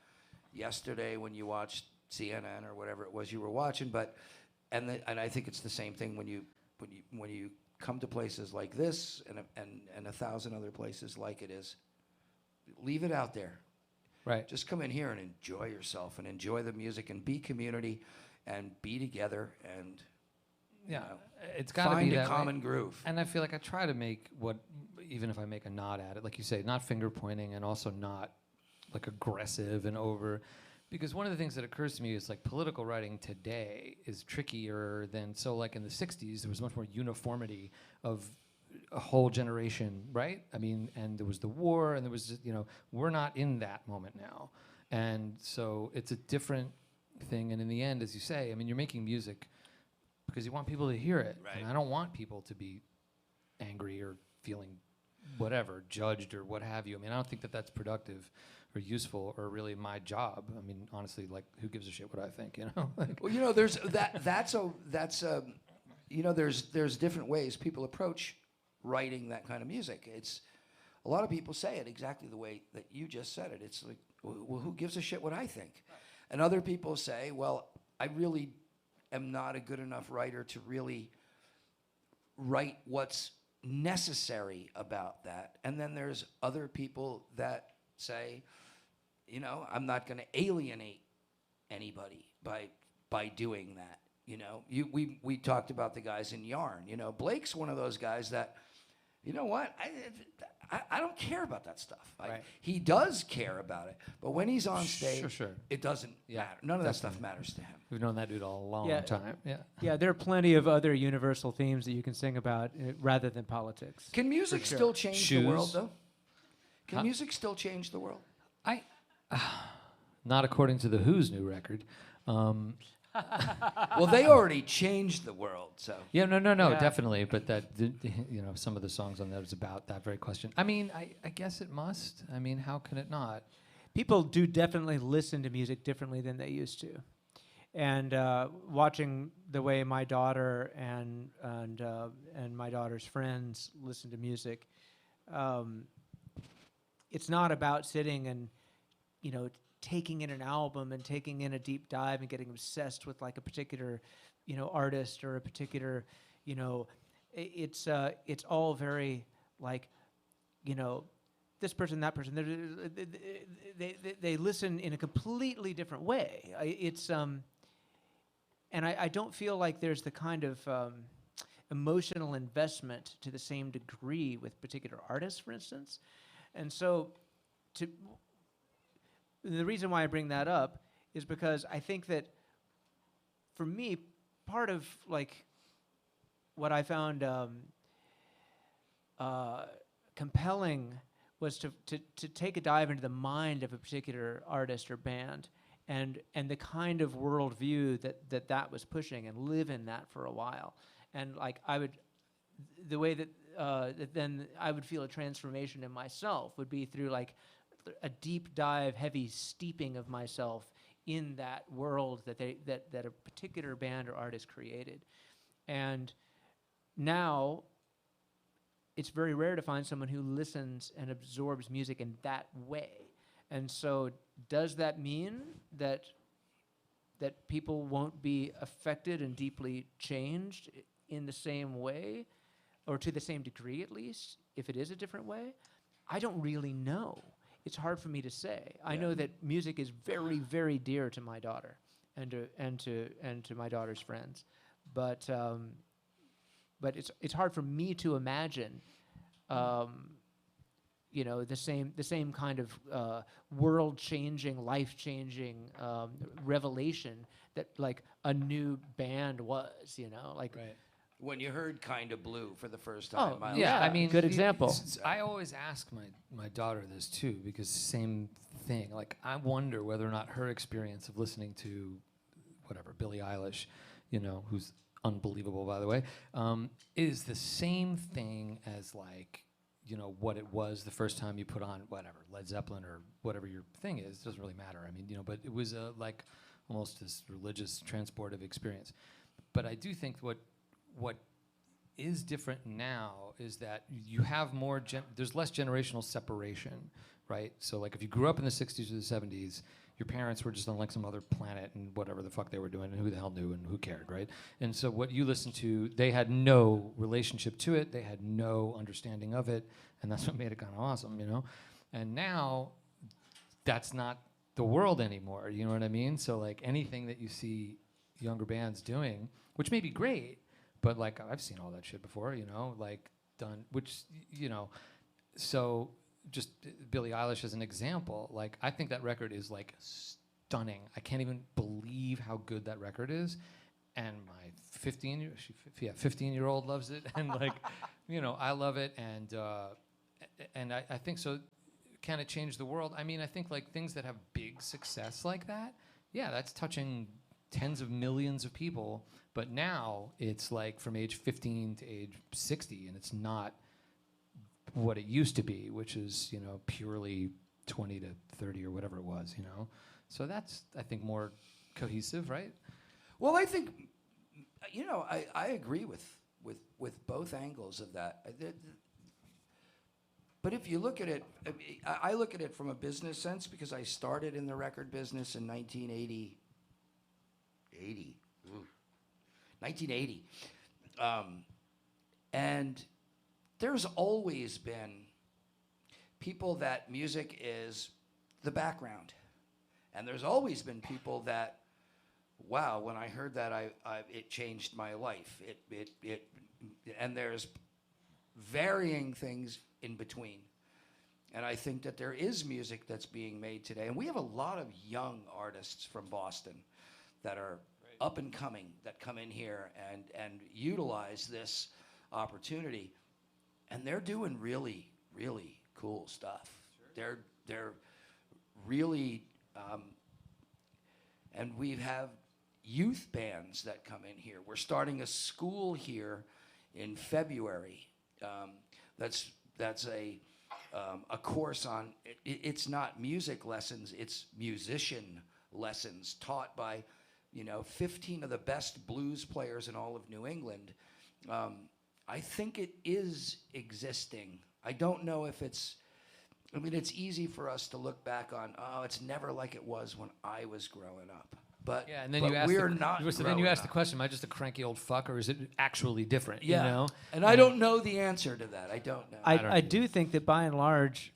yesterday when you watched CNN or whatever it was you were watching. But and I think it's the same thing when you come to places like this and 1,000 other places like it is. Leave it out there. Right. Just come in here and enjoy yourself and enjoy the music and be community and be together and It's got to be find a that way. common groove. And I feel like I try to make even if I make a nod at it, like you say, not finger pointing and also not like aggressive and over. Because one of the things that occurs to me is like political writing today is trickier than, so like in the 60s, there was much more uniformity of a whole generation, right? I mean, and there was the war and there was, we're not in that moment now. And so it's a different thing. And in the end, as you say, I mean, you're making music because you want people to hear it. Right. And I don't want people to be angry or feeling whatever, judged or what have you. I mean, I don't think that that's productive or useful or really my job. I mean, honestly, like, who gives a shit what I think, Like, Well, there's there's different ways people approach writing that kind of music. It's a lot of people say it exactly the way that you just said it. It's like, well, who gives a shit what I think? And other people say, well, I really am not a good enough writer to really write what's necessary about that. And then there's other people that say, I'm not going to alienate anybody by doing that. We talked about the guys in Yarn. Blake's one of those guys that, I don't care about that stuff. Right. He does care about it, but when he's on stage, Sure. it doesn't matter. None of that stuff matters to him. We've known that dude a long time. Yeah. Yeah, there are plenty of other universal themes that you can sing about rather than politics. Can music still change the world, Shoes. though? Can Huh? music still change the world? Not according to the Who's new record. Well, they already changed the world, so. Yeah, no, Yeah. definitely. But that, some of the songs on that is about that very question. I mean, I guess it must. I mean, how can it not? People do definitely listen to music differently than they used to. And watching the way my daughter and my daughter's friends listen to music, it's not about sitting and, taking in an album and taking in a deep dive and getting obsessed with like a particular, artist or a particular, it's all very like, this person, that person. They listen in a completely different way. And I don't feel like there's the kind of emotional investment to the same degree with particular artists, for instance. And so the reason why I bring that up is because I think that for me, part of like what I found compelling was to take a dive into the mind of a particular artist or band and the kind of worldview that was pushing and live in that for a while. And like the way that then I would feel a transformation in myself would be through like a deep dive, heavy steeping of myself in that world that a particular band or artist created. And now it's very rare to find someone who listens and absorbs music in that way. And so does that mean that people won't be affected and deeply changed in the same way, or to the same degree at least, if it is a different way? I don't really know. It's hard for me to say. I know that music is very, very dear to my daughter and to my daughter's friends, but it's hard for me to imagine, the same kind of world-changing, life-changing revelation that like a new band was. Right. when you heard Kinda Blue for the first time. Oh, Yeah, I mean, good example. I always ask my daughter this too, because same thing. Like, I wonder whether or not her experience of listening to whatever Billie Eilish, you know, who's unbelievable by the way, is the same thing as like, you know, what it was the first time you put on whatever Led Zeppelin or whatever your thing is. It doesn't really matter. I mean, you know, but it was like almost this religious transportive experience. But I do think what is different now is that you have more, there's less generational separation, right? So like if you grew up in the 60s or the 70s, your parents were just on like some other planet and whatever the fuck they were doing and who the hell knew and who cared, right? And so what you listened to, they had no relationship to it, they had no understanding of it, and that's what made it kind of awesome, you know? And now, that's not the world anymore, you know what I mean? So like anything that you see younger bands doing, which may be great, but like I've seen all that shit before, you know, like done, which, you know, so just Billie Eilish as an example, like I think that record is like stunning. I can't even believe how good that record is. And my 15-year-old loves it. And like, you know, I love it. And I think so. Can it change the world? I mean, I think like things that have big success like that, yeah, that's touching tens of millions of people. But now it's like from age 15 to age 60, and it's not what it used to be, which is, you know, purely 20 to 30 or whatever it was, you know. So that's, I think, more cohesive, right? Well, I think, you know, I agree with both angles of that. But if you look at it, I look at it from a business sense because I started in the record business in 1980. And there's always been people that music is the background. And there's always been people that, wow, when I heard that, it changed my life. And there's varying things in between. And I think that there is music that's being made today. And we have a lot of young artists from Boston that are up and coming, that come in here and utilize this opportunity. And they're doing really, really cool stuff. Sure. They're really, and we have youth bands that come in here. We're starting a school here in February. That's a course on. It's not music lessons. It's musician lessons taught by, 15 of the best blues players in all of New England. I think it is existing. I don't know if it's. I mean, it's easy for us to look back on. Oh, it's never like it was when I was growing up. But yeah, and then but you ask we're not. So then you ask the question: am I just a cranky old fuck, or is it actually different? Yeah. You know? And I don't know the answer to that. I don't know. I do think that by and large,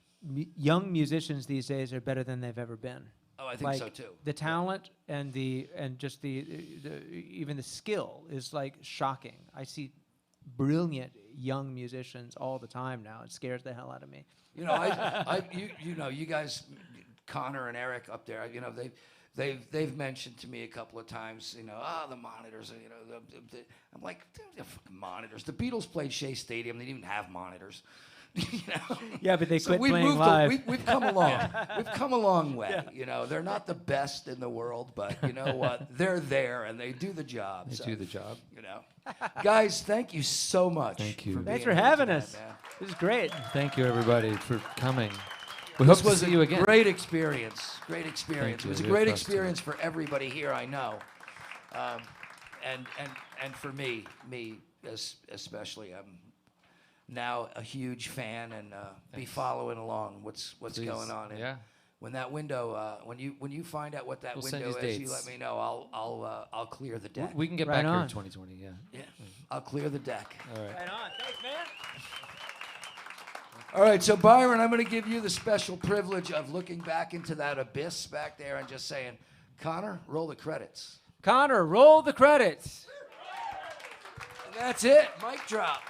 young musicians these days are better than they've ever been. Oh, I think so too. The talent and just even the skill is like shocking. I see brilliant young musicians all the time now. It scares the hell out of me. You guys, Connor and Eric up there. They've mentioned to me a couple of times. The monitors. I'm like, they're fucking monitors. The Beatles played Shea Stadium. They didn't even have monitors. Yeah, but they quit playing live. We've come along. We've come a long way. Yeah. They're not the best in the world, but you know what? They're there and they do the job. They do the job. Guys, thank you so much. Thank you. Thanks for having us. Man. This is great. Thank you, everybody, for coming. This was a great experience. Great experience. It was a Yeah, great for us too. experience for everybody here, I know. And for me especially. I'm now a huge fan and be following along what's Please. going on. And Yeah. when that window, when you find out what that We'll send window you is, you dates. let me know. I'll clear the deck. We can get Right back here on. in 2020. Yeah. Yeah, I'll clear the deck. All right. Right on. Thanks, man. All right, so Byron, I'm going to give you the special privilege of looking back into that abyss back there and just saying, Connor, roll the credits. Connor, roll the credits. And that's it. Mic drop.